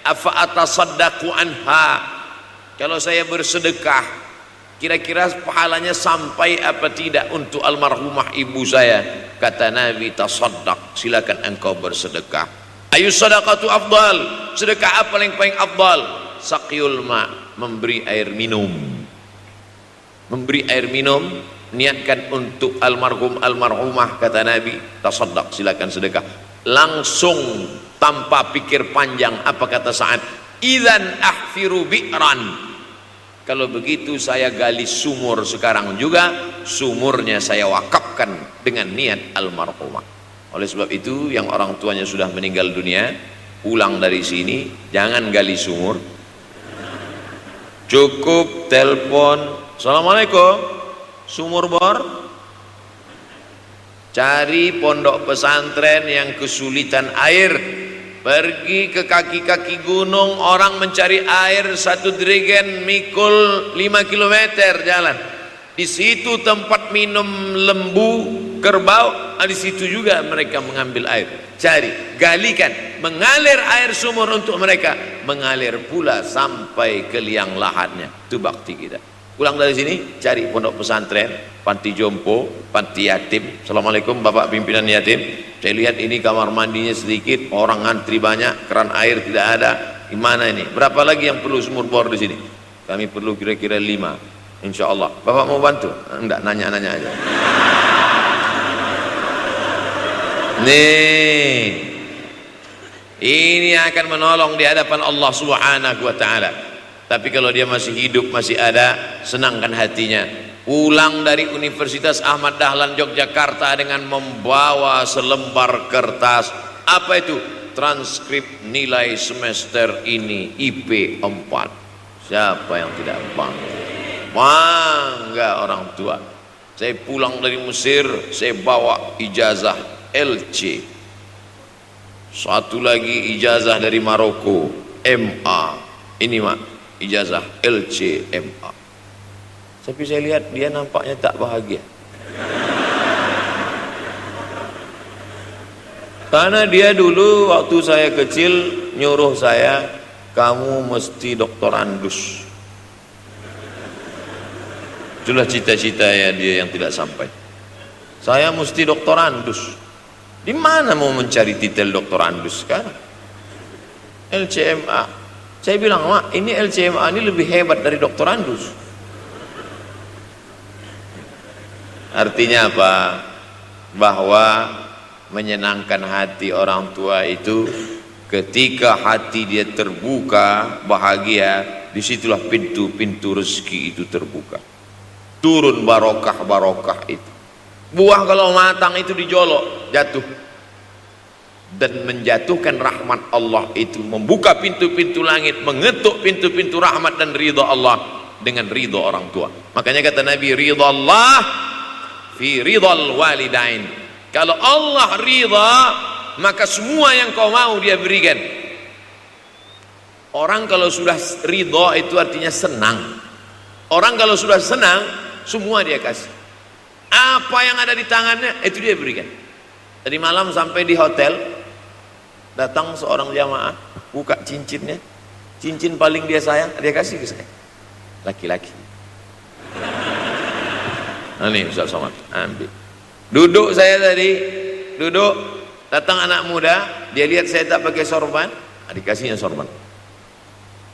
Afa atasaddaqu anha? Kalau saya bersedekah, kira-kira pahalanya sampai apa tidak untuk almarhumah ibu saya?" Kata Nabi, "Tasaddaq, silakan engkau bersedekah." Ayu sadaqatu afdal, sedekah apa yang paling afdal? Saqiyul ma, memberi air minum. Memberi air minum, niatkan untuk almarhum almarhumah, kata Nabi, tasaddaq, silakan sedekah. Langsung tanpa pikir panjang, apa kata Sa'ad? Idzan ahfiru bi'ran, kalau begitu saya gali sumur sekarang juga, sumurnya saya wakafkan dengan niat almarhumah. Oleh sebab itu, yang orang tuanya sudah meninggal dunia, pulang dari sini jangan gali sumur, cukup telepon, "Assalamualaikum, sumur bor." Cari pondok pesantren yang kesulitan air, pergi ke kaki-kaki gunung, orang mencari air, satu jerigen mikul 5 km jalan. Di situ tempat minum lembu, kerbau, di situ juga mereka mengambil air. Cari, galikan, mengalir air sumur untuk mereka, mengalir pula sampai ke liang lahatnya. Itu bakti kita. Pulang dari sini, cari pondok pesantren, panti jompo, panti yatim. "Assalamualaikum Bapak pimpinan yatim, saya lihat ini kamar mandinya sedikit, orang ngantri banyak, keran air tidak ada. Gimana ini? Berapa lagi yang perlu sumur bor di sini?" "Kami perlu kira-kira 5. Insya Allah." "Bapak mau bantu?" "Enggak, nanya-nanya aja." Nih, ini akan menolong di hadapan Allah Subhanahu wa ta'ala. Tapi kalau dia masih hidup, masih ada, senangkan hatinya. Pulang dari Universitas Ahmad Dahlan Yogyakarta dengan membawa selembar kertas. Apa itu? Transkrip nilai semester ini IP 4. Siapa yang tidak bangga? Bangga orang tua. Saya pulang dari Mesir, saya bawa ijazah LC. Satu lagi ijazah dari Maroko, MA. Ini mak, ijazah LC MA. Tapi saya lihat dia nampaknya tak bahagia. Karena dia dulu waktu saya kecil nyuruh saya, "Kamu mesti doktorandus." Itulah cita-cita ya dia yang tidak sampai. Saya mesti doktorandus. Di mana mau mencari titel doktorandus sekarang? LCMA. Saya bilang, "Mak, ini LCMA ini lebih hebat dari doktorandus." Artinya apa? Bahwa menyenangkan hati orang tua itu ketika hati dia terbuka, bahagia, disitulah pintu-pintu rezeki itu terbuka. Turun barokah-barokah itu. Buah kalau matang itu dijolok, jatuh. Dan menjatuhkan rahmat Allah itu, membuka pintu-pintu langit, mengetuk pintu-pintu rahmat dan ridha Allah dengan ridha orang tua. Makanya kata Nabi, ridha Allah fi ridhal walidain. Kalau Allah ridha, maka semua yang kau mau dia berikan. Orang kalau sudah ridha itu artinya senang. Orang kalau sudah senang, semua dia kasih. Apa yang ada di tangannya itu dia berikan. Tadi malam sampai di hotel, datang seorang jamaah, buka cincinnya, cincin paling dia sayang, dia kasih ke saya. Laki-laki. Nah ini Ustaz Somad, ambil. Duduk saya tadi, duduk, datang anak muda, dia lihat saya tak pakai sorban, dikasihnya sorban.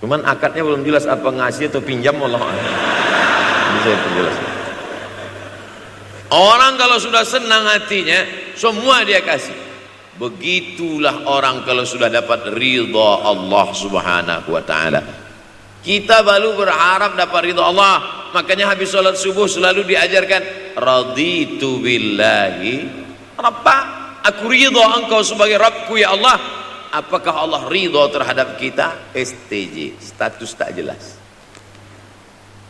Cuman akadnya belum jelas apa ngasih atau pinjam, Allah. Ini saya penjelasan. Orang kalau sudah senang hatinya, semua dia kasih. Begitulah orang kalau sudah dapat ridha Allah Subhanahu wa ta'ala. Kita baru berharap dapat ridha Allah. Makanya habis sholat subuh selalu diajarkan, raditu billahi Rabba, aku ridha engkau sebagai Rabbku ya Allah. Apakah Allah ridha terhadap kita? STJ, status tak jelas.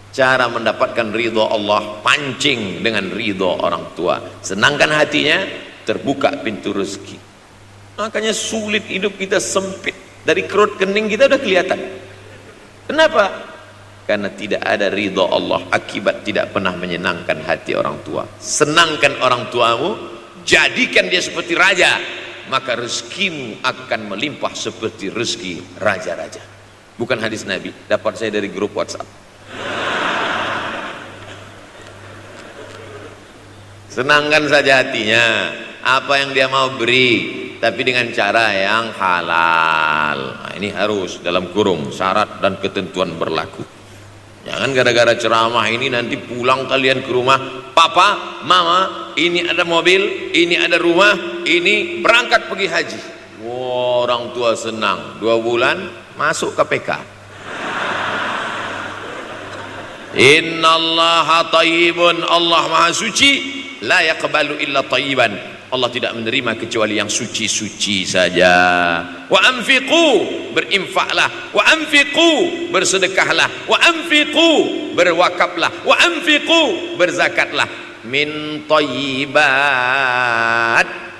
Cara mendapatkan ridho Allah, pancing dengan ridho orang tua, senangkan hatinya, terbuka pintu rezeki. Makanya sulit hidup kita, sempit. Dari kerut kening kita udah kelihatan. Kenapa? Karena tidak ada ridho Allah, akibat tidak pernah menyenangkan hati orang tua. Senangkan orang tuamu, jadikan dia seperti raja, maka rezekimu akan melimpah seperti rezeki raja-raja. Bukan hadis Nabi, dapat saya dari grup WhatsApp. Senangkan saja hatinya, apa yang dia mau beri, tapi dengan cara yang halal. Nah, ini harus dalam kurung syarat dan ketentuan berlaku. Jangan gara-gara ceramah ini nanti pulang kalian ke rumah, papa, mama, ini ada mobil, ini ada rumah, ini berangkat pergi haji. Wow, orang tua senang, 2 bulan masuk KPK. Innallaha thayyibun, Allah maha suci, la yaqbalu illa thayyiban. Allah tidak menerima kecuali yang suci-suci saja. Wa anfiqu, berinfaklah. Wa anfiqu, bersedekahlah. Wa anfiqu, berwakaflah. Wa anfiqu, berzakatlah. Min thayyibat,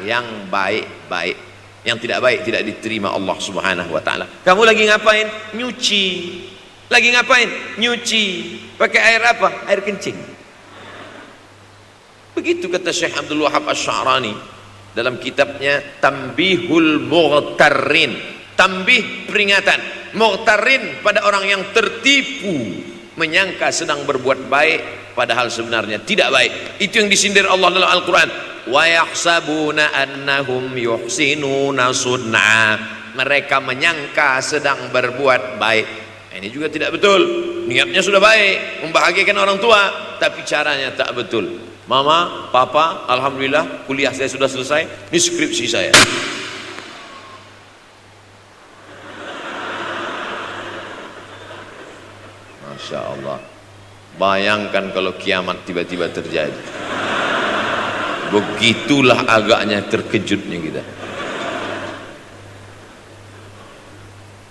yang baik-baik. Yang tidak baik tidak diterima Allah Subhanahu wa taala. Kamu lagi ngapain? Nyuci. Lagi ngapain? Nyuci. Pakai air apa? Air kencing. Begitu kata Syekh Abdul Wahab Asy-Sya'rani dalam kitabnya Tanbihul Mughtarrin. Tanbih, peringatan. Mughtarrin, pada orang yang tertipu, menyangka sedang berbuat baik padahal sebenarnya tidak baik. Itu yang disindir Allah dalam Al-Quran. Wa yahsabuna annahum yuhsinuna sun'a. Mereka menyangka sedang berbuat baik. Ini juga tidak betul. Niatnya sudah baik, membahagiakan orang tua, tapi caranya tak betul. Mama, papa, alhamdulillah kuliah saya sudah selesai, ini skripsi saya. Masya Allah. Bayangkan kalau kiamat tiba-tiba terjadi. Begitulah agaknya terkejutnya kita.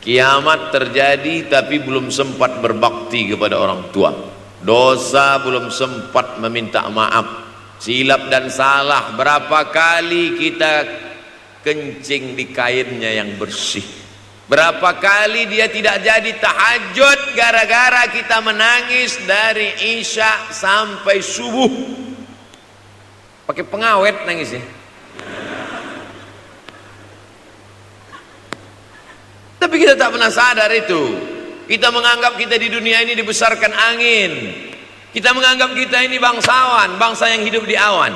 Kiamat terjadi tapi belum sempat berbakti kepada orang tua. Dosa belum sempat meminta maaf, silap dan salah. Berapa kali kita kencing di kainnya yang bersih, berapa kali dia tidak jadi tahajud gara-gara kita menangis dari isya sampai subuh, pakai pengawet nangisnya. Tapi kita tak pernah sadar itu. Kita menganggap kita di dunia ini dibesarkan angin. Kita menganggap kita ini bangsawan, bangsa yang hidup di awan.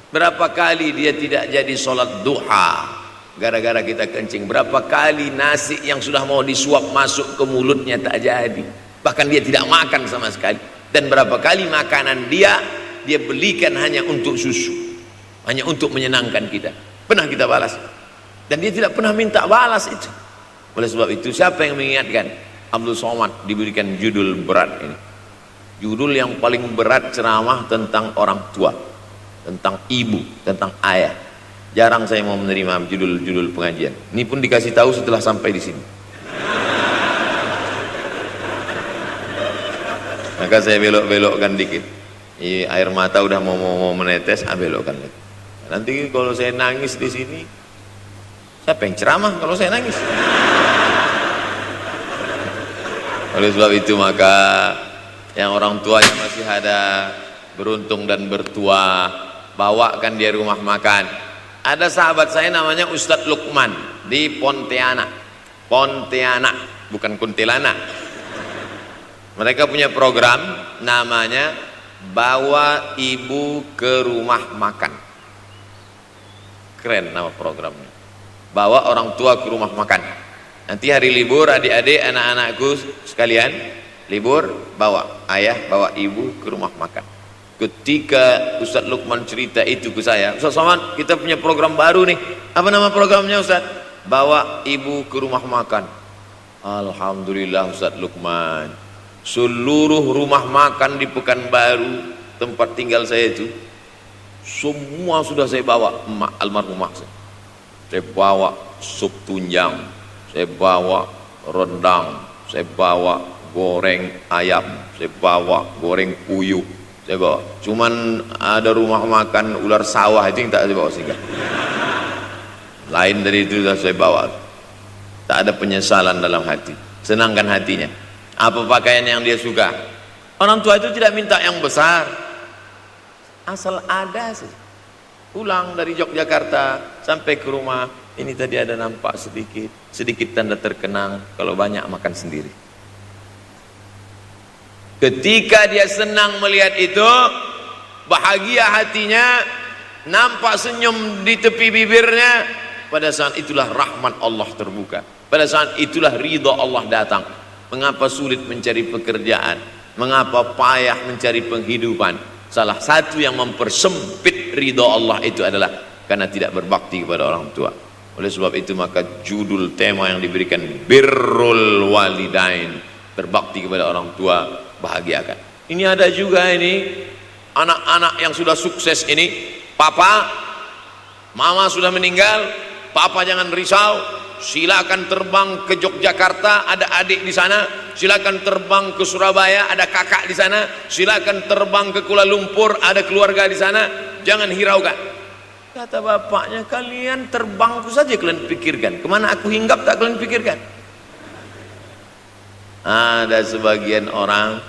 Berapa kali dia tidak jadi sholat duha gara-gara kita kencing. Berapa kali nasi yang sudah mau disuap masuk ke mulutnya tak jadi, bahkan dia tidak makan sama sekali. Dan berapa kali makanan dia belikan hanya untuk susu, hanya untuk menyenangkan kita. Pernah kita balas, dan dia tidak pernah minta balas itu. Oleh sebab itu, siapa yang mengingatkan? Abdul Somad diberikan judul berat ini. Judul yang paling berat ceramah tentang orang tua, tentang ibu, tentang ayah. Jarang saya mau menerima judul-judul pengajian. Ini pun dikasih tahu setelah sampai di sini. Maka saya belok-belokkan dikit. Air mata udah mau menetes, belokkan lagi. Nanti kalau saya nangis di sini, siapa yang ceramah kalau saya nangis? Oleh sebab itu, maka yang orang tua yang masih ada, beruntung dan bertua, bawakan dia rumah makan. Ada sahabat saya namanya Ustadz Lukman di Pontianak, bukan Kuntilanak. Mereka punya program namanya Bawa Ibu ke Rumah Makan. Keren nama programnya. Bawa orang tua ke rumah makan. Nanti hari libur, adik-adik, anak-anakku sekalian libur, bawa ayah, bawa ibu ke rumah makan. Ketika Ustadz Lukman cerita itu ke saya, Ustadz Somad, kita punya program baru nih. Apa nama programnya Ustadz? Bawa ibu ke rumah makan. Alhamdulillah Ustadz Lukman, seluruh rumah makan di Pekanbaru, tempat tinggal saya itu, semua sudah saya bawa. Almarhumah saya bawa sup tunjang, saya bawa rendang, saya bawa goreng ayam, saya bawa goreng puyuh, saya bawa. Cuman ada rumah makan ular sawah itu yang tak saya bawa singgah. Lain dari itu saya bawa. Tak ada penyesalan dalam hati. Senangkan hatinya. Apa pakaian yang dia suka? Orang tua itu tidak minta yang besar, asal ada sih. Pulang dari Yogyakarta sampai ke rumah, ini tadi ada nampak sedikit tanda terkenang. Kalau banyak makan sendiri. Ketika dia senang melihat itu, bahagia hatinya, nampak senyum di tepi bibirnya, pada saat itulah rahmat Allah terbuka. Pada saat itulah ridha Allah datang. Mengapa sulit mencari pekerjaan? Mengapa payah mencari penghidupan? Salah satu yang mempersempit ridha Allah itu adalah karena tidak berbakti kepada orang tua. Oleh sebab itu maka judul tema yang diberikan birrul walidain, berbakti kepada orang tua, bahagiakan. Ini ada juga ini anak-anak yang sudah sukses ini, papa, mama sudah meninggal, papa jangan risau, silakan terbang ke Yogyakarta, ada adik di sana, silakan terbang ke Surabaya, ada kakak di sana, silakan terbang ke Kuala Lumpur, ada keluarga di sana, jangan hiraukan. Kata bapaknya, kalian terbangku saja kalian pikirkan, kemana aku hinggap tak kalian pikirkan. Ada sebagian orang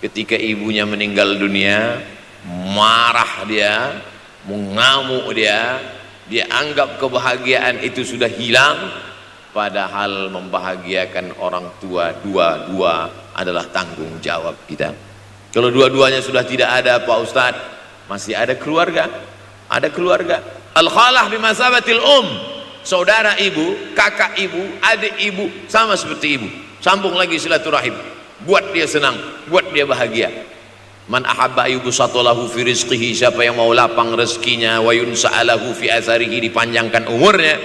ketika ibunya meninggal dunia, marah dia, mengamuk dia anggap kebahagiaan itu sudah hilang, padahal membahagiakan orang tua dua-dua adalah tanggung jawab kita. Kalau dua-duanya sudah tidak ada Pak Ustadz, masih ada keluarga. Ada keluarga. Al-khalah bimasabatil saudara ibu, kakak ibu, adik ibu, sama seperti ibu. Sambung lagi silaturahim, buat dia senang, buat dia bahagia. Man ahabba yubsatalahu fi rizqihi, siapa yang mau lapang rezekinya, wa yunsa'alahu fi atharihi, dipanjangkan umurnya,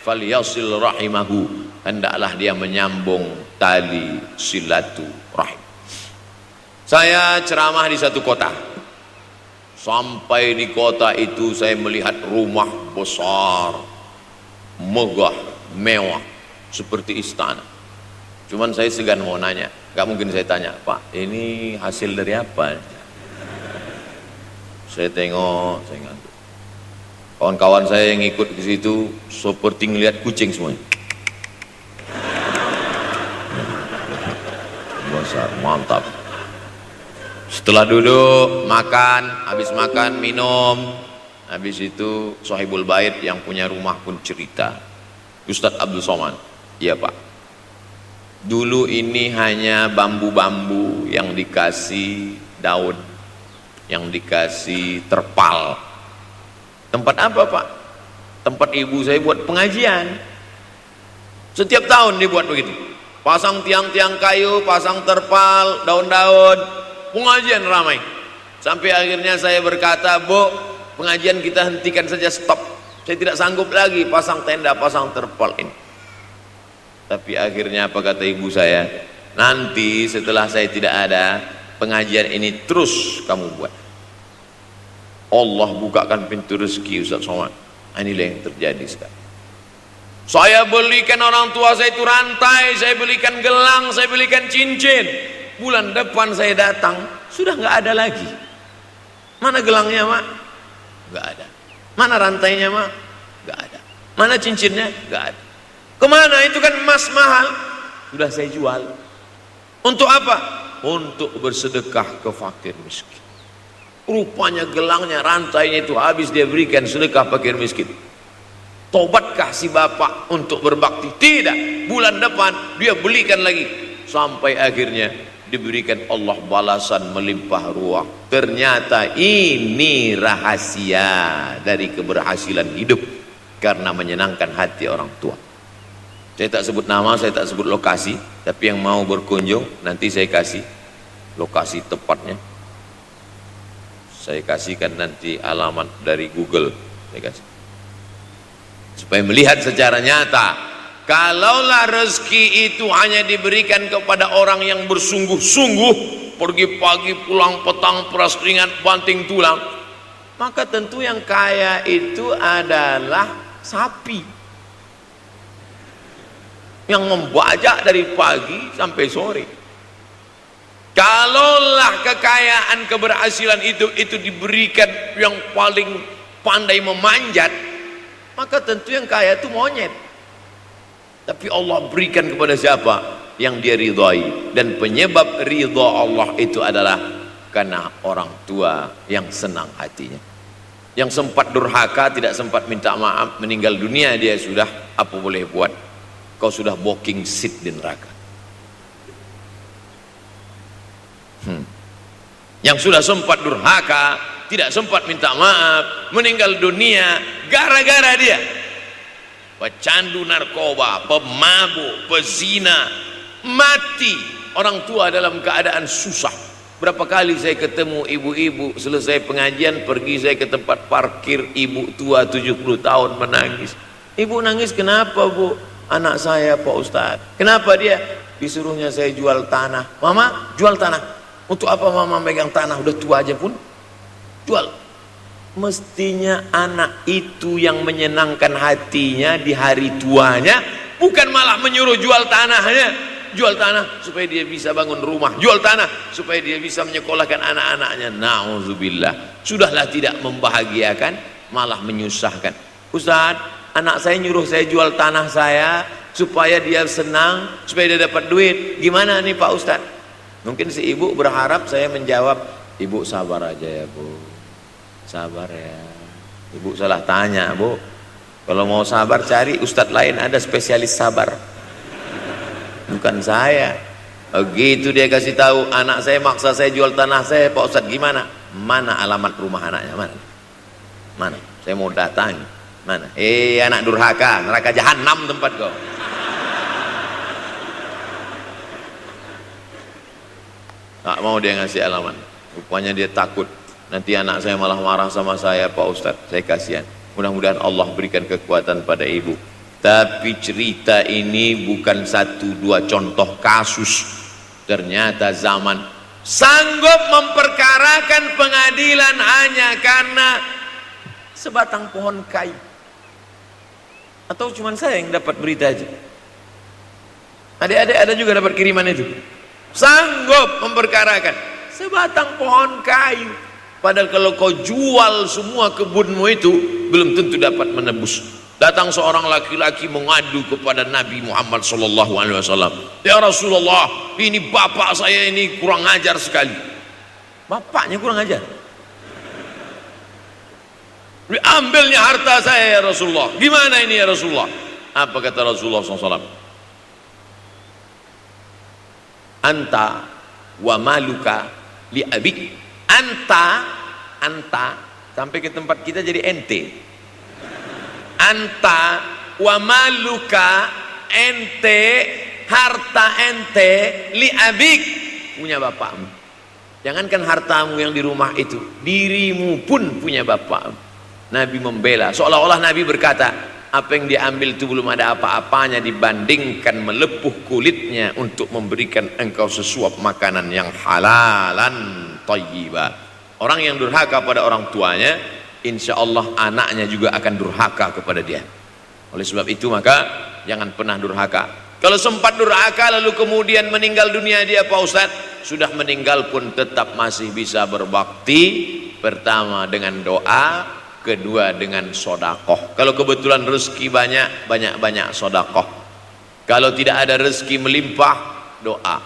falyasil rahimahu, hendaklah dia menyambung tali silaturahim. Saya ceramah di satu kota. Sampai di kota itu saya melihat rumah besar, megah, mewah, seperti istana. Cuman saya segan mau nanya, gak mungkin saya tanya, Pak, ini hasil dari apa? Saya tengok, saya ngantuk. Kawan-kawan saya yang ikut ke situ seperti ngelihat kucing semuanya. Besar, mantap. Setelah duduk, makan, habis makan, minum, habis itu Sohibul Bait yang punya rumah pun cerita, Ustadz Abdul Somad, iya Pak, dulu ini hanya bambu-bambu yang dikasih daun, yang dikasih terpal. Tempat apa Pak? Tempat ibu saya buat pengajian. Setiap tahun dibuat begitu, pasang tiang-tiang kayu, pasang terpal, daun-daun, pengajian ramai. Sampai akhirnya saya berkata, Bu, pengajian kita hentikan saja, stop. Saya tidak sanggup lagi pasang tenda, pasang terpal ini. Tapi akhirnya apa kata ibu saya, nanti setelah saya tidak ada, pengajian ini terus kamu buat. Allah bukakan pintu rezeki Ustaz Somad. Inilah yang terjadi sekarang. Saya belikan orang tua saya itu rantai, saya belikan gelang, saya belikan cincin. Bulan depan saya datang, sudah nggak ada lagi. Mana gelangnya Mak? Nggak ada. Mana rantainya Mak? Nggak ada. Mana cincinnya? Nggak ada. Kemana? Itu kan emas mahal. Sudah saya jual. Untuk apa? Untuk bersedekah ke fakir miskin. Rupanya gelangnya, rantainya itu habis dia berikan sedekah fakir miskin. Tobatkah si bapak untuk berbakti? Tidak. Bulan depan dia belikan lagi. Sampai akhirnya diberikan Allah balasan melimpah ruah. Ternyata ini rahasia dari keberhasilan hidup, karena menyenangkan hati orang tua. Saya tak sebut nama, saya tak sebut lokasi, tapi yang mau berkunjung nanti saya kasih lokasi tepatnya. Saya kasihkan nanti alamat dari Google, saya kasih, supaya melihat secara nyata. Kalaulah rezeki itu hanya diberikan kepada orang yang bersungguh-sungguh, pergi pagi pulang petang, peras keringat, banting tulang, maka tentu yang kaya itu adalah sapi yang membajak dari pagi sampai sore. Kalaulah kekayaan, keberhasilan itu diberikan yang paling pandai memanjat, maka tentu yang kaya itu monyet. Tapi Allah berikan kepada siapa? Yang dia ridhai. Dan penyebab ridha Allah itu adalah karena orang tua yang senang hatinya. Yang sempat durhaka, tidak sempat minta maaf, meninggal dunia dia sudah, apa boleh buat? Kau sudah booking seat di neraka. Yang sudah sempat durhaka, tidak sempat minta maaf, meninggal dunia gara-gara dia pecandu narkoba, pemabuk, pezina, mati. Orang tua dalam keadaan susah. Berapa kali saya ketemu ibu-ibu selesai pengajian, pergi saya ke tempat parkir, ibu tua 70 tahun menangis. Ibu nangis kenapa bu? Anak saya Pak Ustadz. Kenapa dia? Disuruhnya saya jual tanah. Mama jual tanah. Untuk apa mama megang tanah, udah tua aja pun jual. Mestinya anak itu yang menyenangkan hatinya di hari tuanya, bukan malah menyuruh jual tanahnya. Jual tanah supaya dia bisa bangun rumah, jual tanah supaya dia bisa menyekolahkan anak-anaknya. Na'udzubillah. Sudahlah tidak membahagiakan, malah menyusahkan. Ustaz, anak saya nyuruh saya jual tanah saya supaya dia senang, supaya dia dapat duit. Gimana nih Pak Ustaz? Mungkin si ibu berharap saya menjawab, ibu sabar aja ya bu, sabar ya. Ibu salah tanya bu. Kalau mau sabar cari ustadz lain, ada spesialis sabar, bukan saya. Begitu dia kasih tahu, anak saya maksa saya jual tanah saya. Pak Ustadz gimana? Mana alamat rumah anaknya? Mana? Saya mau datang. Mana? Anak durhaka, neraka jahanam tempat kau. Tak mau dia ngasih alamat. Rupanya dia takut nanti anak saya malah marah sama saya. Pak Ustadz, saya kasihan. Mudah-mudahan Allah berikan kekuatan pada ibu. Tapi cerita ini bukan satu dua contoh kasus. Ternyata zaman sanggup memperkarakan pengadilan hanya karena sebatang pohon kayu. Atau cuma saya yang dapat berita aja? Adik-adik ada juga dapat kiriman itu? Sanggup memperkarakan sebatang pohon kayu. Padahal kalau kau jual semua kebunmu itu, belum tentu dapat menebus. Datang seorang laki-laki mengadu kepada Nabi Muhammad SAW. Ya Rasulullah, ini bapak saya ini kurang ajar sekali. Bapaknya kurang ajar? Diambilnya harta saya ya Rasulullah. Gimana ini ya Rasulullah? Apa kata Rasulullah SAW? Anta wa maluka li abik. Anta sampai ke tempat kita jadi ente. Anta wa maluka, ente, harta ente, li abik, punya bapakmu. Jangankan hartamu yang di rumah itu, dirimu pun punya bapakmu. Nabi membela, seolah-olah Nabi berkata, apa yang diambil itu belum ada apa-apanya dibandingkan melepuh kulitnya untuk memberikan engkau sesuap makanan yang halalan thayyibah. Orang yang durhaka pada orang tuanya, insya Allah anaknya juga akan durhaka kepada dia. Oleh sebab itu maka jangan pernah durhaka. Kalau sempat durhaka lalu kemudian meninggal dunia dia Pak Ustadz, sudah meninggal pun tetap masih bisa berbakti. Pertama dengan doa, kedua dengan sodakoh. Kalau kebetulan rezeki banyak sodakoh. Kalau tidak ada rezeki melimpah, doa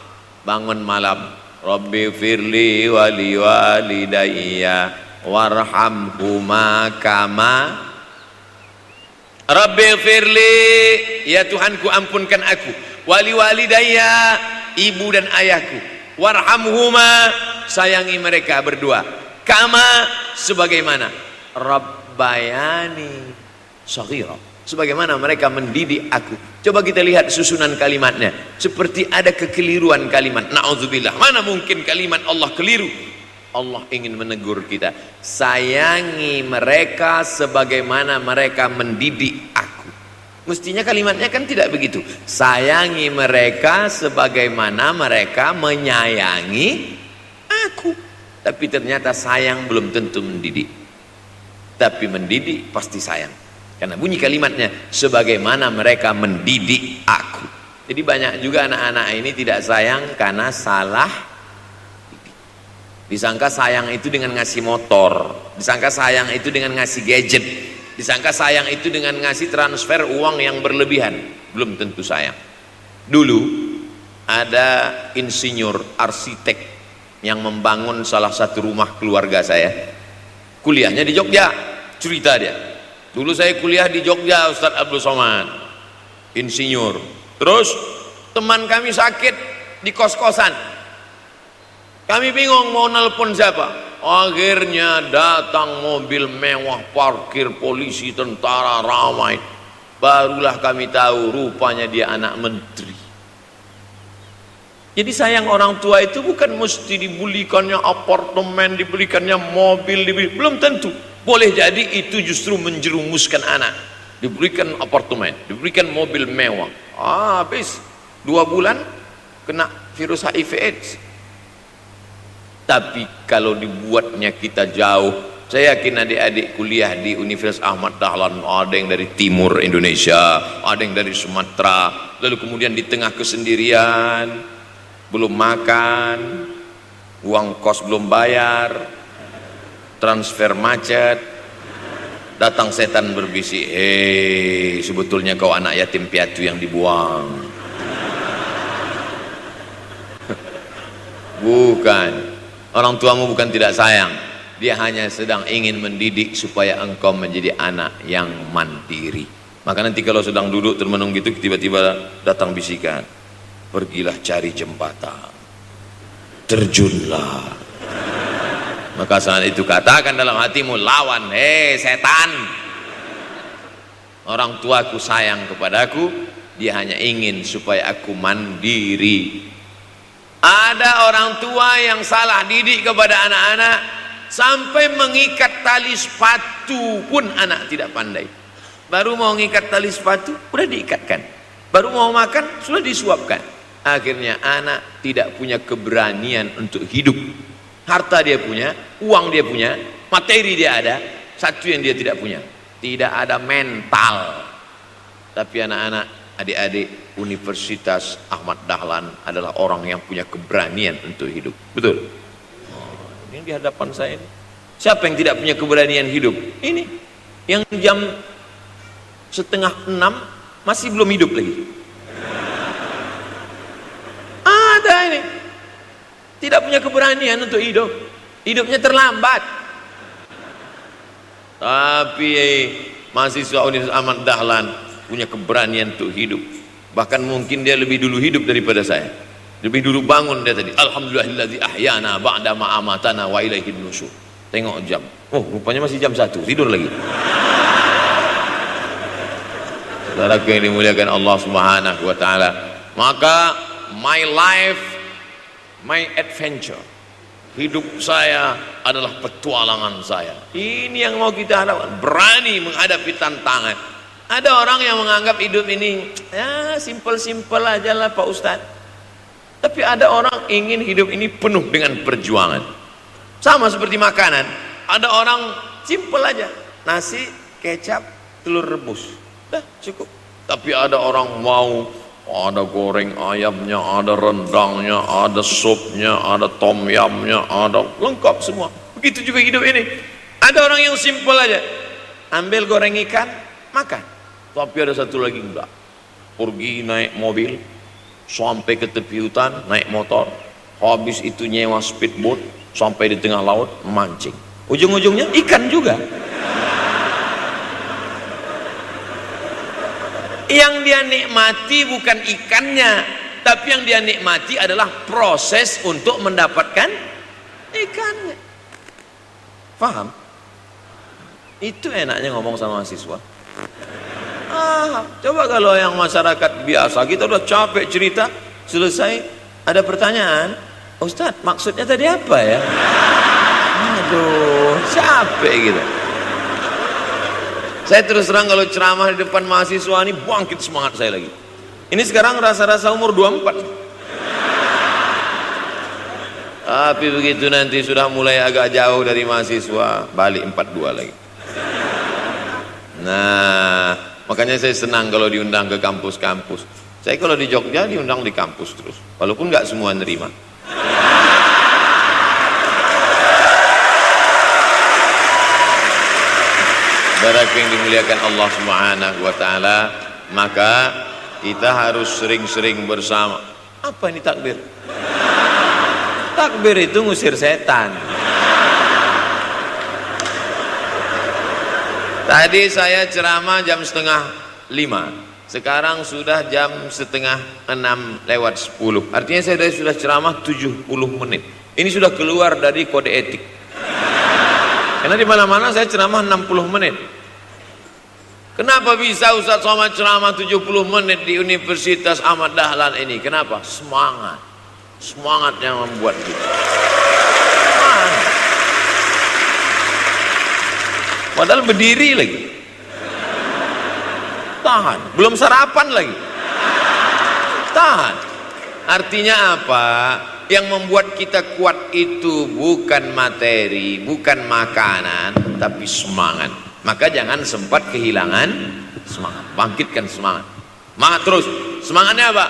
bangun malam, Rabbi firli wali walidayya warhamhuma kama Rabbi firli, ya Tuhanku ampunkan aku, wali walidayya, ibu dan ayahku, warhamhuma, sayangi mereka berdua, kama, sebagaimana Rabbayani shaghira, sebagaimana mereka mendidik aku. Coba kita lihat susunan kalimatnya, seperti ada kekeliruan kalimat. Na'udzubillah, mana mungkin kalimat Allah keliru. Allah ingin menegur kita, sayangi mereka sebagaimana mereka mendidik aku. Mestinya kalimatnya kan tidak begitu, sayangi mereka sebagaimana mereka menyayangi aku. Tapi ternyata sayang belum tentu mendidik, tapi mendidik pasti sayang. Karena bunyi kalimatnya, sebagaimana mereka mendidik aku. Jadi banyak juga anak-anak ini tidak sayang karena salah Disangka sayang itu dengan ngasih motor, disangka sayang itu dengan ngasih gadget, disangka sayang itu dengan ngasih transfer uang yang berlebihan. Belum tentu sayang. Dulu ada insinyur arsitek yang membangun salah satu rumah keluarga saya. Kuliahnya di Jogja, cerita dia. Dulu saya kuliah di Jogja, Ustadz Abdul Somad, insinyur. Terus teman kami sakit di kos-kosan. Kami bingung mau nelpon siapa. Akhirnya datang mobil mewah, parkir polisi, tentara, ramai. Barulah kami tahu rupanya dia anak menteri. Jadi sayang orang tua itu bukan mesti dibelikannya apartemen, dibelikannya mobil, belum tentu. Boleh jadi itu justru menjerumuskan anak. Diberikan apartemen, diberikan mobil mewah. Habis 2 bulan kena virus HIV AIDS. Tapi kalau dibuatnya kita jauh, saya yakin adik-adik kuliah di Universitas Ahmad Dahlan, ada yang dari timur Indonesia, ada yang dari Sumatera, lalu kemudian di tengah kesendirian, belum makan, uang kos belum bayar, transfer macet, datang setan berbisik, hei sebetulnya kau anak yatim piatu yang dibuang. Bukan. Orang tuamu bukan tidak sayang, dia hanya sedang ingin mendidik supaya engkau menjadi anak yang mandiri. Maka nanti kalau sedang duduk termenung gitu, tiba-tiba datang bisikan, pergilah cari jembatan, terjunlah. Maka saat itu katakan dalam hatimu, lawan, hei setan. Orang tuaku sayang kepadaku, dia hanya ingin supaya aku mandiri. Ada orang tua yang salah didik kepada anak-anak, sampai mengikat tali sepatu pun anak tidak pandai. Baru mau mengikat tali sepatu, sudah diikatkan. Baru mau makan, sudah disuapkan. Akhirnya anak tidak punya keberanian untuk hidup. Harta dia punya, uang dia punya, materi dia ada, satu yang dia tidak punya, tidak ada mental. Tapi anak-anak, adik-adik Universitas Ahmad Dahlan adalah orang yang punya keberanian untuk hidup. Betul? Ini di hadapan saya ini. Siapa yang tidak punya keberanian hidup? Ini yang jam 5:30 masih belum hidup lagi. Ada ini tidak punya keberanian untuk hidup, hidupnya terlambat. Tapi mahasiswa Universitas Ahmad Dahlan punya keberanian untuk hidup. Bahkan mungkin dia lebih dulu hidup daripada saya. Lebih dulu bangun dia tadi. Alhamdulillahillazi ahyana ba'da ma amatana wa ilaihin nusyur. Tengok jam. Oh, rupanya masih jam 1. Tidur lagi. Saudaraku yang dimuliakan Allah Subhanahu wa taala. Maka my life, my adventure. Hidup saya adalah petualangan saya. Ini yang mau kita harapkan. Berani menghadapi tantangan. Ada orang yang menganggap hidup ini ya simpel-simpel aja lah Pak Ustadz. Tapi ada orang ingin hidup ini penuh dengan perjuangan. Sama seperti makanan. Ada orang simpel aja, nasi, kecap, telur rebus, dah cukup. Tapi ada orang mau ada goreng ayamnya, ada rendangnya, ada supnya, ada tom yamnya, ada lengkap semua. Begitu juga hidup ini. Ada orang yang simpel aja, ambil goreng ikan, makan. Tapi ada satu lagi enggak, pergi naik mobil sampai ke tepi hutan, naik motor, habis itu nyewa speedboat sampai di tengah laut memancing, ujung-ujungnya ikan juga. Yang dia nikmati bukan ikannya, tapi yang dia nikmati adalah proses untuk mendapatkan ikannya. Paham? Itu enaknya ngomong sama mahasiswa. Coba kalau yang masyarakat biasa, kita udah capek cerita, selesai ada pertanyaan, Ustadz maksudnya tadi apa ya? Aduh, capek gitu. Saya terus terang kalau ceramah di depan mahasiswa ini bangkit semangat saya lagi. Ini sekarang rasa-rasa umur 24. Tapi begitu nanti sudah mulai agak jauh dari mahasiswa, balik 42 lagi. Nah, makanya saya senang kalau diundang ke kampus-kampus. Saya kalau di Jogja diundang di kampus terus, walaupun nggak semua nerima. Saudaraku yang dimuliakan Allah Subhanahu wa taala, maka kita harus sering-sering bersama. Apa ini takbir? Takbir itu ngusir setan. Tadi saya ceramah jam 4:30, sekarang sudah jam 5:30 artinya saya sudah ceramah 70 menit. Ini sudah keluar dari kode etik, karena di mana-mana saya ceramah 60 menit. Kenapa bisa Ustaz Somad ceramah 70 menit di Universitas Ahmad Dahlan ini? Kenapa? Semangat yang membuat kita. Padahal berdiri lagi, tahan, belum sarapan lagi, tahan. Artinya apa? Yang membuat kita kuat itu bukan materi, bukan makanan, tapi semangat. Maka jangan sempat kehilangan semangat, bangkitkan semangat. Semangat terus. Semangatnya apa?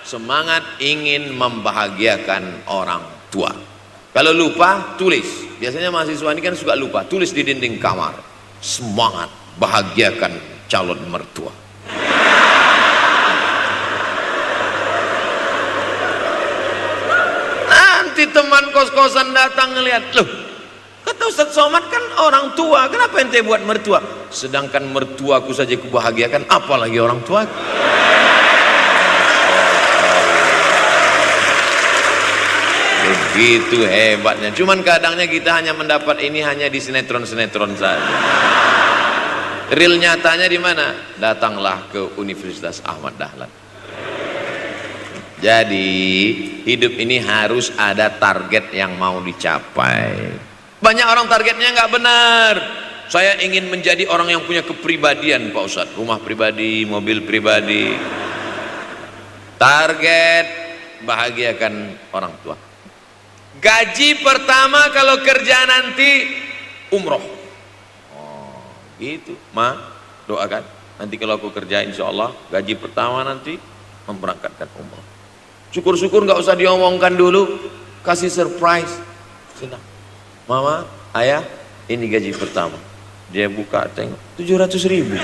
Semangat ingin membahagiakan orang tua. Kalau lupa, tulis. Biasanya mahasiswa ini kan suka lupa, tulis di dinding kamar. Semangat bahagiakan calon mertua. Nanti teman kos-kosan datang ngelihat, loh, kata Ustaz Somad kan orang tua, kenapa ente buat mertua? Sedangkan mertuaku saja kubahagiakan, apalagi orang tua. Begitu hebatnya. Cuman kadangnya kita hanya mendapat ini hanya di sinetron-sinetron saja. Real nyatanya di mana? Datanglah ke Universitas Ahmad Dahlan. Jadi hidup ini harus ada target yang mau dicapai. Banyak orang targetnya nggak benar. Saya ingin menjadi orang yang punya kepribadian, Pak Ustadz, rumah pribadi, mobil pribadi. Target bahagiakan orang tua. Gaji pertama kalau kerja nanti umroh. Oh, gitu. Ma, doakan. Nanti kalau aku kerja insya Allah gaji pertama nanti memberangkatkan umroh. Syukur-syukur nggak usah diomongkan dulu, kasih surprise. Senang. Mama, ayah, ini gaji pertama. Dia buka tengok 700.000.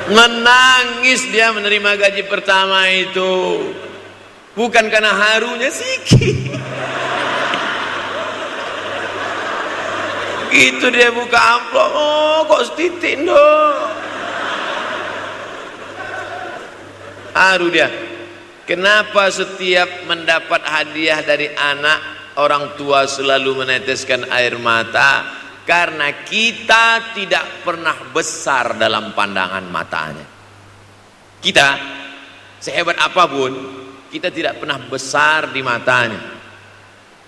Menangis dia menerima gaji pertama itu, bukan karena harunya sikit. Gitu dia buka amplop, oh kok setitik dong. Haru dia. Kenapa setiap mendapat hadiah dari anak, orang tua selalu meneteskan air mata? Karena kita tidak pernah besar dalam pandangan matanya. Kita sehebat apapun, kita tidak pernah besar di matanya.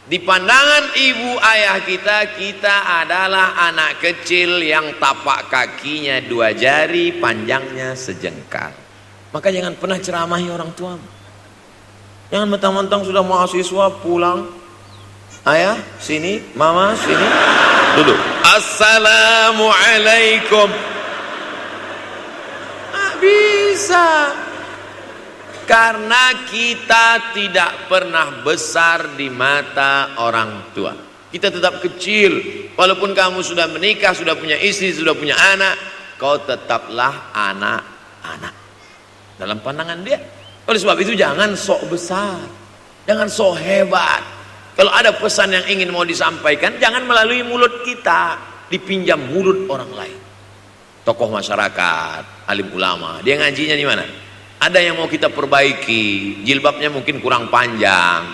Di pandangan ibu ayah kita, kita adalah anak kecil yang tapak kakinya 2 jari, panjangnya sejengkal. Maka jangan pernah ceramahi orang tua. Jangan mentang-mentang sudah mahasiswa pulang, ayah sini, mama sini, duduk. Assalamualaikum. Bisa. Karena kita tidak pernah besar di mata orang tua. Kita tetap kecil. Walaupun kamu sudah menikah, sudah punya istri, sudah punya anak, kau tetaplah anak-anak dalam pandangan dia. Oleh sebab itu jangan sok besar, jangan sok hebat. Kalau ada pesan yang ingin mau disampaikan, jangan melalui mulut kita, dipinjam mulut orang lain. Tokoh masyarakat, alim ulama, dia ngajinya di mana? Ada yang mau kita perbaiki, jilbabnya mungkin kurang panjang,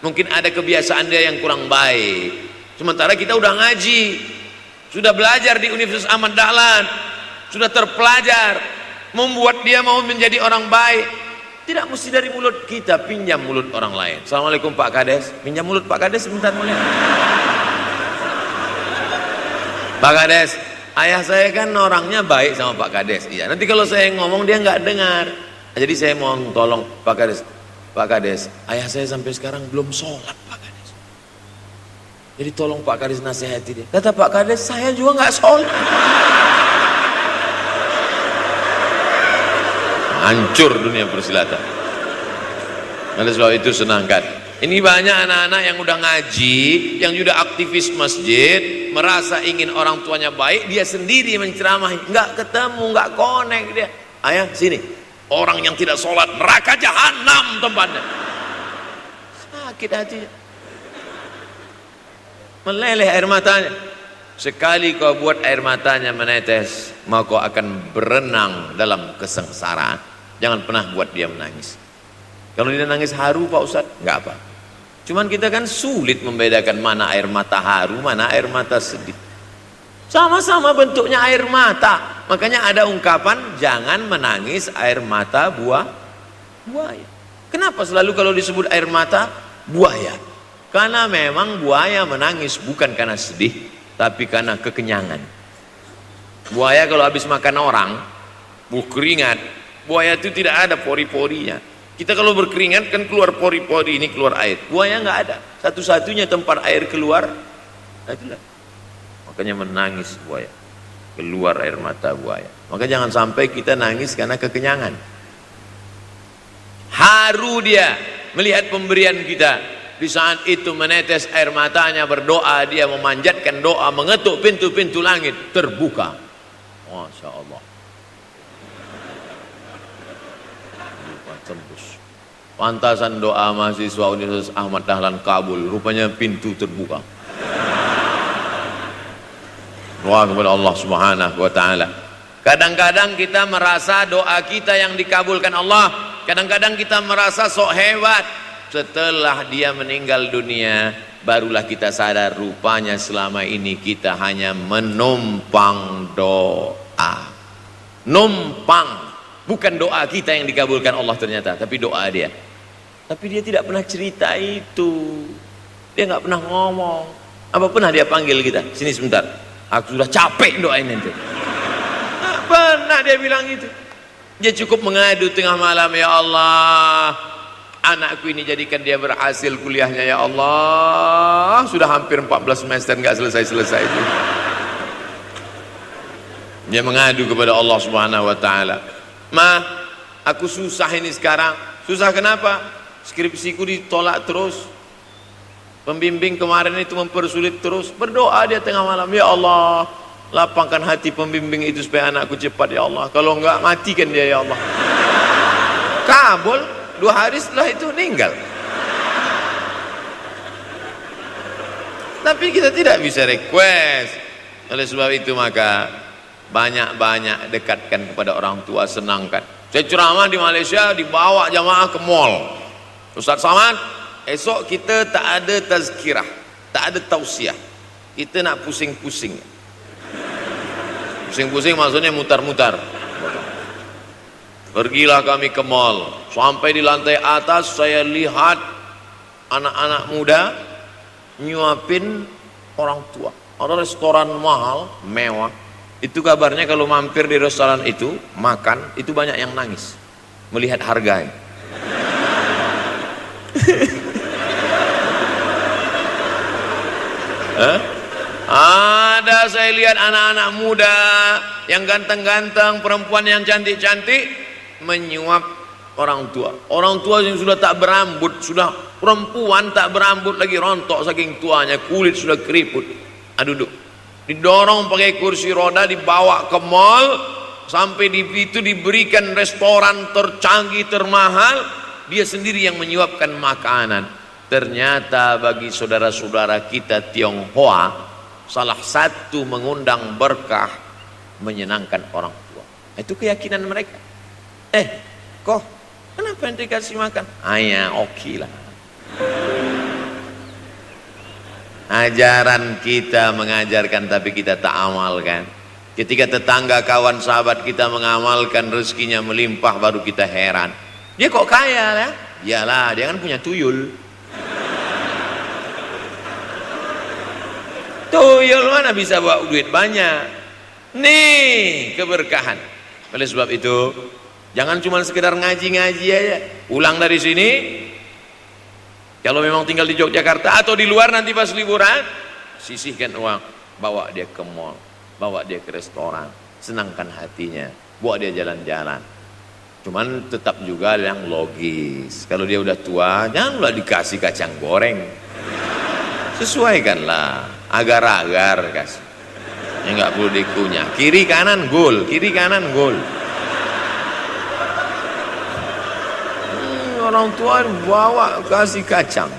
mungkin ada kebiasaan dia yang kurang baik. Sementara kita udah ngaji, sudah belajar di Universitas Ahmad Dahlan, sudah terpelajar, membuat dia mau menjadi orang baik. Tidak mesti dari mulut kita, pinjam mulut orang lain. Assalamualaikum Pak Kades, pinjam mulut Pak Kades sebentar boleh? Pak Kades, ayah saya kan orangnya baik sama Pak Kades. Iya, nanti kalau saya ngomong dia nggak dengar. Jadi saya mau tolong Pak Kades. Pak Kades, ayah saya sampai sekarang belum sholat Pak Kades. Jadi tolong Pak Kades nasihati dia. Kata Pak Kades, saya juga nggak sholat. Hancur dunia persilatan. Oleh sebab itu senangkan Ini banyak anak-anak yang udah ngaji, yang sudah aktivis masjid, merasa ingin orang tuanya baik, dia sendiri menceramahi, nggak ketemu, nggak connect dia. Ayah sini, orang yang tidak sholat neraka jahanam tempatnya. Sakit hatinya, meleleh air matanya. Sekali kau buat air matanya menetes, maka kau akan berenang dalam kesengsaraan. Jangan pernah buat dia menangis. Kalau dia nangis haru Pak Ustadz, nggak apa. Cuman kita kan sulit membedakan mana air mata haru, mana air mata sedih. Sama-sama bentuknya air mata. Makanya ada ungkapan, jangan menangis air mata buaya. Kenapa selalu kalau disebut air mata buaya? Karena memang buaya menangis bukan karena sedih, tapi karena kekenyangan. Buaya kalau habis makan orang, keringat, buaya itu tidak ada pori-porinya. Kita kalau berkeringat kan keluar pori-pori, ini keluar air. Buaya nggak ada. Satu-satunya tempat air keluar, itulah. Makanya menangis buaya. Keluar air mata buaya. Maka jangan sampai kita nangis karena kekenyangan. Haru dia melihat pemberian kita. Di saat itu menetes air matanya, berdoa, dia memanjatkan doa, mengetuk pintu-pintu langit, terbuka. Masya Allah. Tembus. Pantasan doa mahasiswa Universitas Ahmad Dahlan kabul, rupanya pintu terbuka. Doa kepada Allah Subhanahu wa taala. Kadang-kadang kita merasa doa kita yang dikabulkan Allah, kadang-kadang kita merasa sok hebat. Setelah dia meninggal dunia, barulah kita sadar rupanya selama ini kita hanya menumpang doa. Numpang. Bukan doa kita yang dikabulkan Allah ternyata, tapi doa dia. Tapi dia tidak pernah cerita itu. Dia nggak pernah ngomong. Apa pernah dia panggil kita? Sini sebentar. Aku sudah capek doain nanti. Nggak pernah dia bilang itu. Dia cukup mengadu tengah malam, ya Allah, anakku ini jadikan dia berhasil kuliahnya, ya Allah. Sudah hampir 14 semester nggak selesai-selesai itu. Dia mengadu kepada Allah Subhanahu wa taala. Ma, aku susah ini sekarang. Susah kenapa? Skripsiku ditolak terus. Pembimbing kemarin itu mempersulit terus. Berdoa dia tengah malam, ya Allah, lapangkan hati pembimbing itu supaya anakku cepat, ya Allah. Kalau enggak, matikan dia, ya Allah. Kabul, 2 hari setelah itu meninggal. Tapi kita tidak bisa request. Oleh sebab itu maka banyak-banyak dekatkan kepada orang tua, senangkan. Saya ceramah di Malaysia, dibawa jamaah ke mall. Ustaz Samad, esok kita tak ada tazkirah, tak ada tausiah. Kita nak pusing-pusing. Pusing-pusing maksudnya mutar-mutar. Pergilah kami ke mall. Sampai di lantai atas saya lihat anak-anak muda nyuapin orang tua. Ada restoran mahal, mewah. Itu kabarnya kalau mampir di restoran itu makan, itu banyak yang nangis melihat harganya. Ada saya lihat anak-anak muda yang ganteng-ganteng, perempuan yang cantik-cantik menyuap orang tua. Orang tua yang sudah tak berambut, sudah perempuan tak berambut lagi, rontok saking tuanya, kulit sudah keriput. Duduk. Didorong pakai kursi roda, dibawa ke mall, sampai di situ diberikan restoran tercanggih, termahal, dia sendiri yang menyuapkan makanan. Ternyata bagi saudara-saudara kita Tionghoa, salah satu mengundang berkah menyenangkan orang tua. Itu keyakinan mereka. Kok kenapa yang dikasih makan? Ya oke lah. Ajaran kita mengajarkan tapi kita tak amalkan. Ketika tetangga, kawan, sahabat kita mengamalkan, rezekinya melimpah, baru kita heran. Dia kok kaya ya? Iyalah, dia kan punya tuyul. Tuyul mana bisa bawa duit banyak? Nih keberkahan. Oleh sebab itu, jangan cuma sekedar ngaji-ngaji aja. Pulang dari sini, kalau memang tinggal di Yogyakarta atau di luar nanti pas liburan, sisihkan uang, bawa dia ke mall, bawa dia ke restoran, senangkan hatinya, bawa dia jalan-jalan. Cuman tetap juga yang logis. Kalau dia udah tua, janganlah dikasih kacang goreng. Sesuaikanlah, agar-agar kasih. Yang nggak perlu dikunyah. Kiri kanan gol, kiri kanan gol. Orang tua bawa kasih kacang,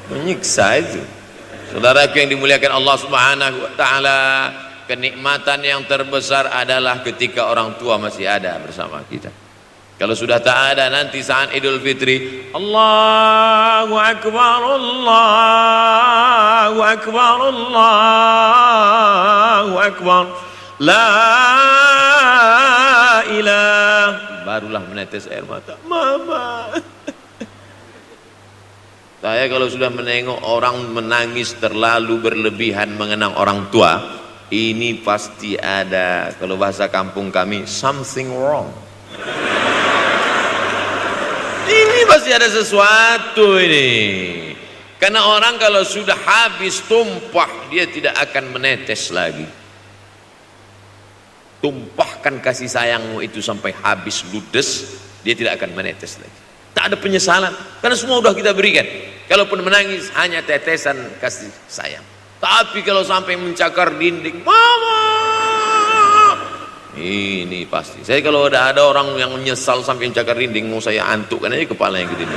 menyiksa itu. Saudaraku yang dimuliakan Allah Subhanahu wa taala, kenikmatan yang terbesar adalah ketika orang tua masih ada bersama kita. Kalau sudah tak ada, nanti saat Idul Fitri, Allahu Akbar, Allahu Akbar, Allahu Akbar, la ilah, barulah menetes air mata. Mama. Saya kalau sudah menengok orang menangis terlalu berlebihan mengenang orang tua, ini pasti ada, kalau bahasa kampung kami, something wrong. Ini pasti ada sesuatu ini. Karena orang kalau sudah habis tumpah, dia tidak akan menetes lagi. Tumpahkan kasih sayangmu itu sampai habis ludes, dia tidak akan menetes lagi. Tak ada penyesalan, karena semua sudah kita berikan. Kalaupun menangis hanya tetesan kasih sayang. Tapi kalau sampai mencakar dinding, mama, ini pasti. Saya kalau ada orang yang menyesal sampai mencakar dinding, mau saya antukkan aja kepala yang gede.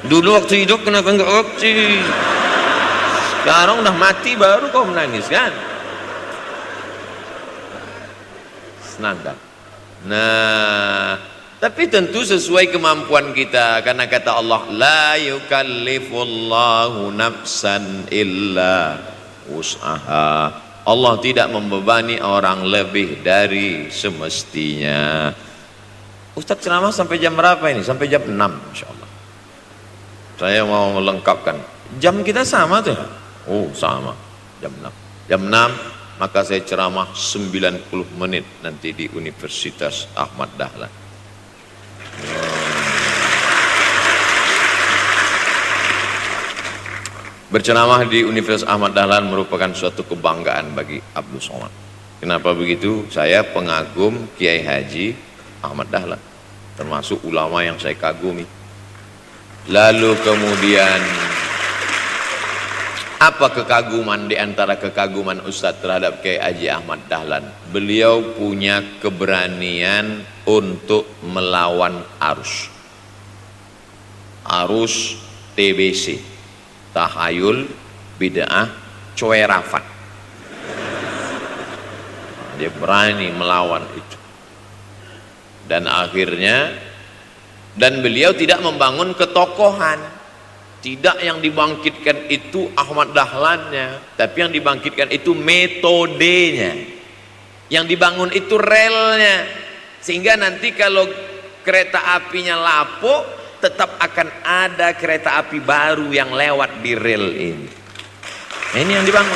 Dulu waktu hidup kenapa enggak opsi? Sekarang udah mati baru kau menangis kan? Senang kan? Nah, tapi tentu sesuai kemampuan kita, karena kata Allah, la yukallifullahu nafsan illa wus'aha. Allah tidak membebani orang lebih dari semestinya. Ustaz ceramah sampai jam berapa ini? Sampai jam 6 insyaallah. Saya mau melengkapkan. Jam kita sama tuh. Oh, sama. Jam 6. Jam 6 maka saya ceramah 90 menit nanti di Universitas Ahmad Dahlan. Berceramah di Universitas Ahmad Dahlan merupakan suatu kebanggaan bagi Abdul Somad. Kenapa begitu? Saya pengagum Kiai Haji Ahmad Dahlan, termasuk ulama yang saya kagumi. Lalu kemudian apa kekaguman di antara kekaguman Ustadz terhadap Kiai Haji Ahmad Dahlan? Beliau punya keberanian untuk melawan arus TBC, tahayul, bid'ah, coerafat. Dia berani melawan itu. Dan akhirnya, dan beliau tidak membangun ketokohan. Tidak yang dibangkitkan itu Ahmad Dahlannya, tapi yang dibangkitkan itu metodenya. Yang dibangun itu relnya. Sehingga nanti kalau kereta apinya lapuk, tetap akan ada kereta api baru yang lewat di rel ini. Ini yang dibangun.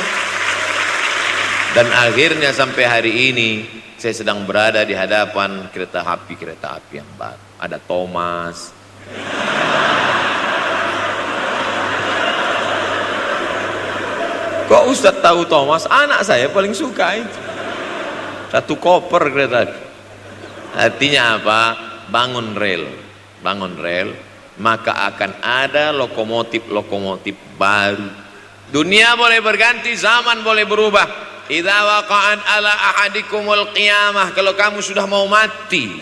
Dan akhirnya sampai hari ini saya sedang berada di hadapan kereta api yang baru. Ada Thomas. Kok Ustadz tahu Thomas? Anak saya paling suka itu. Satu koper kereta api. Artinya apa? Bangun rel, maka akan ada lokomotif baru. Dunia boleh berganti, zaman boleh berubah. Idza waqa'at ala ahadikumul qiyamah, kalau kamu sudah mau mati,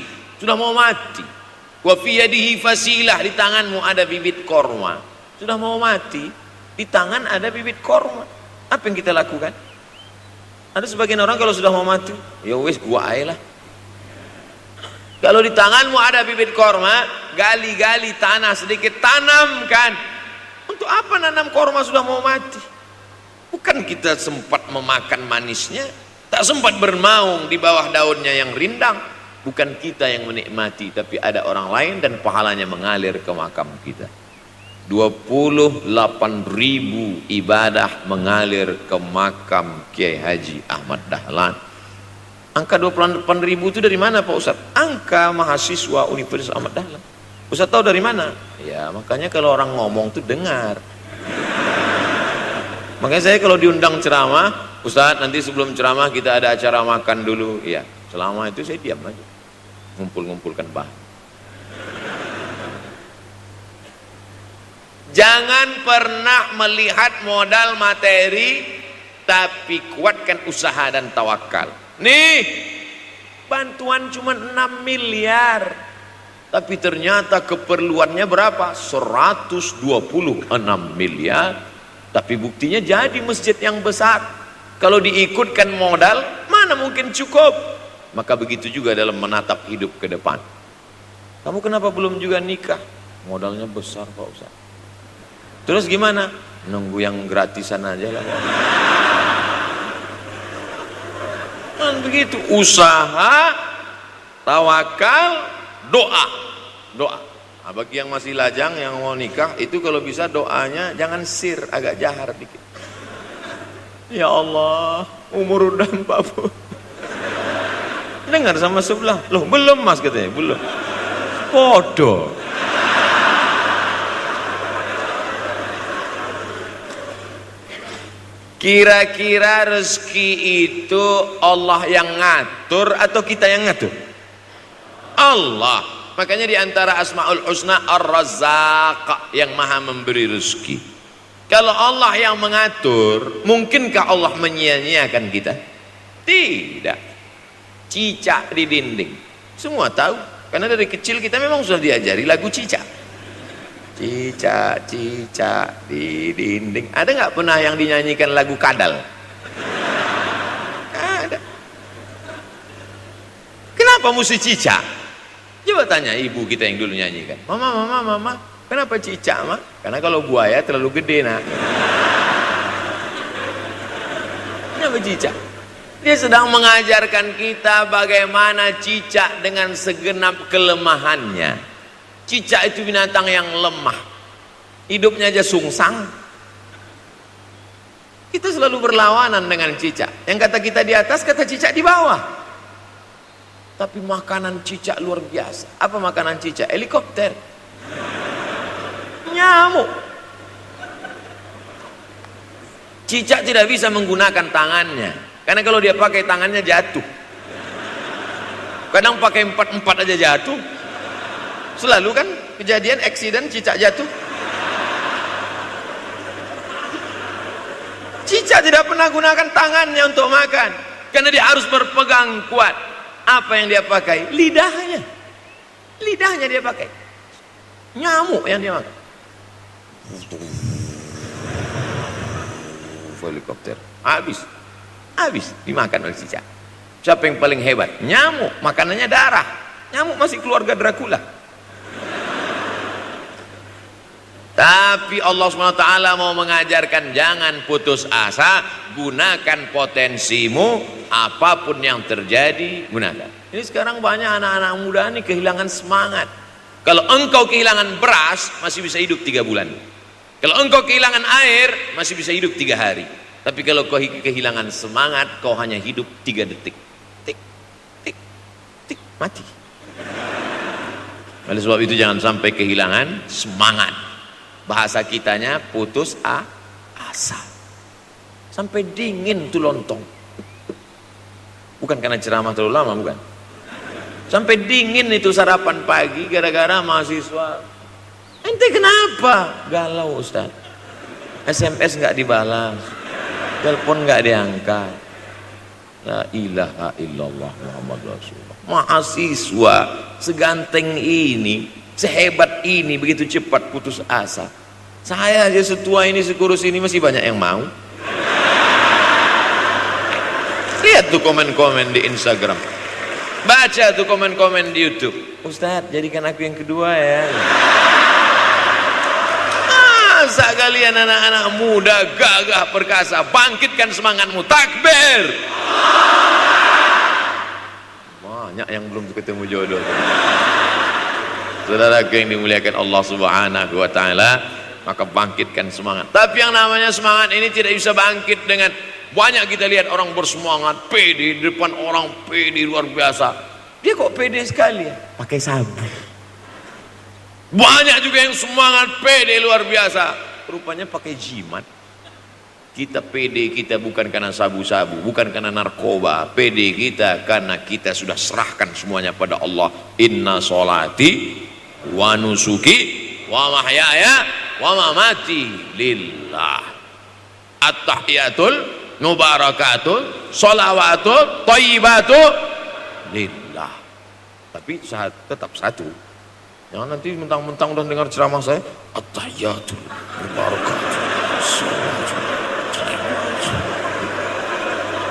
wa fi yadihi fasilah, di tanganmu ada bibit korma. Sudah mau mati, di tangan ada bibit korma. Apa yang kita lakukan? Ada sebagian orang kalau sudah mau mati, ya wis gua aja lah. Kalau di tanganmu ada bibit korma, gali-gali tanah sedikit, tanamkan. Untuk apa nanam korma sudah mau mati? Bukan kita sempat memakan manisnya, tak sempat bermaung di bawah daunnya yang rindang. Bukan kita yang menikmati, tapi ada orang lain dan pahalanya mengalir ke makam kita. 28.000 ibadah mengalir ke makam Kiai Haji Ahmad Dahlan. Angka 28.000 itu dari mana Pak Ustaz? Angka mahasiswa Universitas Ahmad Dahlan. Ustaz tahu dari mana? Ya makanya kalau orang ngomong tuh dengar. Makanya saya kalau diundang ceramah, Ustaz nanti sebelum ceramah kita ada acara makan dulu. Ya selama itu saya diam aja. ngumpul-ngumpulkan bahan. Jangan pernah melihat modal materi, tapi kuatkan usaha dan tawakal. Nih, bantuan cuma 6 miliar, tapi ternyata keperluannya berapa? 126 miliar. Tapi buktinya jadi masjid yang besar. Kalau diikutkan modal, mana mungkin cukup? Maka begitu juga dalam menatap hidup ke depan. Kamu kenapa belum juga nikah? Modalnya besar Pak Ustaz. Terus gimana? Nunggu yang gratisan aja lah. Dan begitu, usaha, tawakal, doa. Nah, bagi yang masih lajang, yang mau nikah, itu kalau bisa doanya jangan sir, agak jahar dikit. Ya Allah, umur udah 40. Dengar sama sebelah, loh belum mas katanya, belum. Bodoh. Kira-kira rezeki itu Allah yang ngatur atau kita yang ngatur? Allah. Makanya di antara Asmaul Husna Ar-Razzaq, yang maha memberi rezeki. Kalau Allah yang mengatur, mungkinkah Allah menyia-nyiakan kita? Tidak. Cicak di dinding, semua tahu, karena dari kecil kita memang sudah diajari lagu cicak. Cicak, cicak di dinding. Ada nggak pernah yang dinyanyikan lagu kadal? Ada. Kenapa mesti cicak? Coba tanya ibu kita yang dulu nyanyikan. Mama, kenapa cicak, Ma? Karena kalau buaya terlalu gede, nak. Kenapa cicak? Dia sedang mengajarkan kita bagaimana cicak dengan segenap kelemahannya. Cicak itu binatang yang lemah, hidupnya aja sungsang. Kita selalu berlawanan dengan cicak. Yang kata kita di atas, kata cicak di bawah. Tapi makanan cicak luar biasa. Apa makanan cicak? Helikopter, nyamuk. Cicak tidak bisa menggunakan tangannya, karena kalau dia pakai tangannya jatuh. Kadang pakai 4 aja jatuh. Selalu kan kejadian eksiden cicak jatuh. Cicak tidak pernah gunakan tangannya untuk makan, karena dia harus berpegang kuat. Apa yang dia pakai? Lidahnya. Lidahnya dia pakai. Nyamuk yang dia makan. Helikopter. Habis dimakan oleh cicak. Siapa yang paling hebat? Nyamuk. Makanannya darah. Nyamuk masih keluarga Dracula. Tapi Allah SWT mau mengajarkan jangan putus asa, gunakan potensimu, apapun yang terjadi gunakan. Ini sekarang banyak anak-anak muda ini kehilangan semangat. Kalau engkau kehilangan beras masih bisa hidup 3 bulan. Kalau engkau kehilangan air masih bisa hidup 3 hari. Tapi kalau kau kehilangan semangat, kau hanya hidup 3 detik. Tik, tik, tik, mati. Oleh sebab itu jangan sampai kehilangan semangat. Bahasa kitanya putus asa. Sampai dingin tuh lontong. Bukan karena ceramah terlalu lama, bukan. Sampai dingin itu sarapan pagi gara-gara mahasiswa. Ente kenapa? Galau Ustaz. SMS nggak dibalas, telepon nggak diangkat. La ilaha illallah Muhammad Rasulullah. Mahasiswa seganteng ini, sehebat ini, begitu cepat putus asa. Saya aja setua ini, sekurus ini masih banyak yang mau. Lihat tuh komen-komen di Instagram, baca tuh komen-komen di YouTube. Ustadz, jadikan aku yang kedua ya. Masa kalian anak-anak muda gagah perkasa, bangkitkan semangatmu, takbir. Banyak yang belum ketemu jodoh. Saudaraku yang dimuliakan Allah Subhanahu wa taala, maka bangkitkan semangat. Tapi yang namanya semangat ini tidak bisa bangkit dengan banyak. Kita lihat orang bersemangat, pede di depan orang, pede luar biasa. Dia kok pede sekali ya? Pakai sabun. Banyak juga yang semangat, pede luar biasa, rupanya pakai jimat. Kita pede kita bukan karena sabu-sabu, bukan karena narkoba. Pede kita karena kita sudah serahkan semuanya pada Allah. Inna sholati wa nusuki wa mahyaya wa mamati lillah. At-tahiyatul mubarakatul sholawatu thayyibatu lillah. Tapi tetap satu. Jangan nanti mentang-mentang udah dengar ceramah saya, at-tahiyatul mubarakatul sholawatu.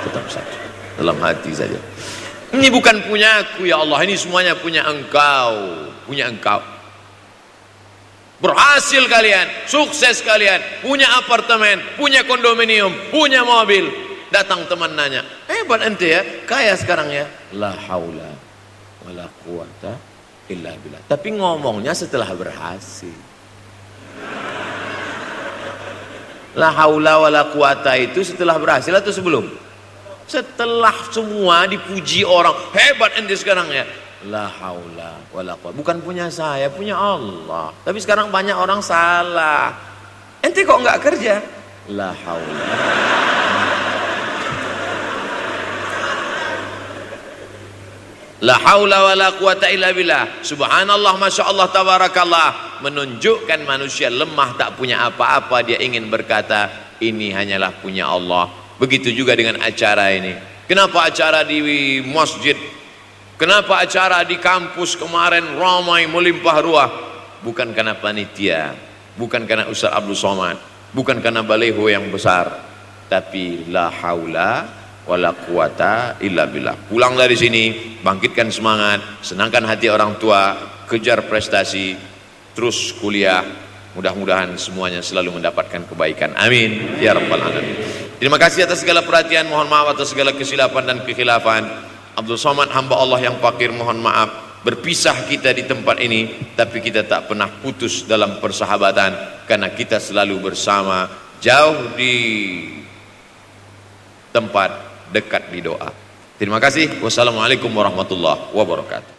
Tetap saja dalam hati saja. Ini bukan punya aku ya Allah, ini semuanya punya Engkau, punya Engkau. Berhasil kalian, sukses kalian, punya apartemen, punya kondominium, punya mobil. Datang teman nanya, hebat ente ya, kaya sekarang ya. La haula wala quwata illa billah. Tapi ngomongnya setelah berhasil. La haula wala quwata itu setelah berhasil atau sebelum? Setelah semua dipuji orang, hebat ente sekarang ya. La haula wala quwata. Bukan punya saya, punya Allah. Tapi sekarang banyak orang salah. Ente kok nggak kerja? La haula. La haula wala quwata illa billah. Subhanallah, masya Allah, tabarakallah. Menunjukkan manusia lemah, tak punya apa-apa. Dia ingin berkata, ini hanyalah punya Allah. Begitu juga dengan acara ini. Kenapa acara di masjid? Kenapa acara di kampus kemarin ramai melimpah ruah? Bukan karena panitia, bukan karena Ustaz Abdul Somad, bukan karena baleho yang besar, tapi la haula wala quwata illa billah. Pulang dari sini, bangkitkan semangat, senangkan hati orang tua, kejar prestasi, terus kuliah. Mudah-mudahan semuanya selalu mendapatkan kebaikan. Amin ya rabbal alamin. Terima kasih atas segala perhatian. Mohon maaf atas segala kesilapan dan kekhilafan. Abdul Somad, hamba Allah yang fakir, mohon maaf. Berpisah kita di tempat ini, tapi kita tak pernah putus dalam persahabatan, karena kita selalu bersama, jauh di tempat, dekat di doa. Terima kasih. Wassalamualaikum warahmatullahi wabarakatuh.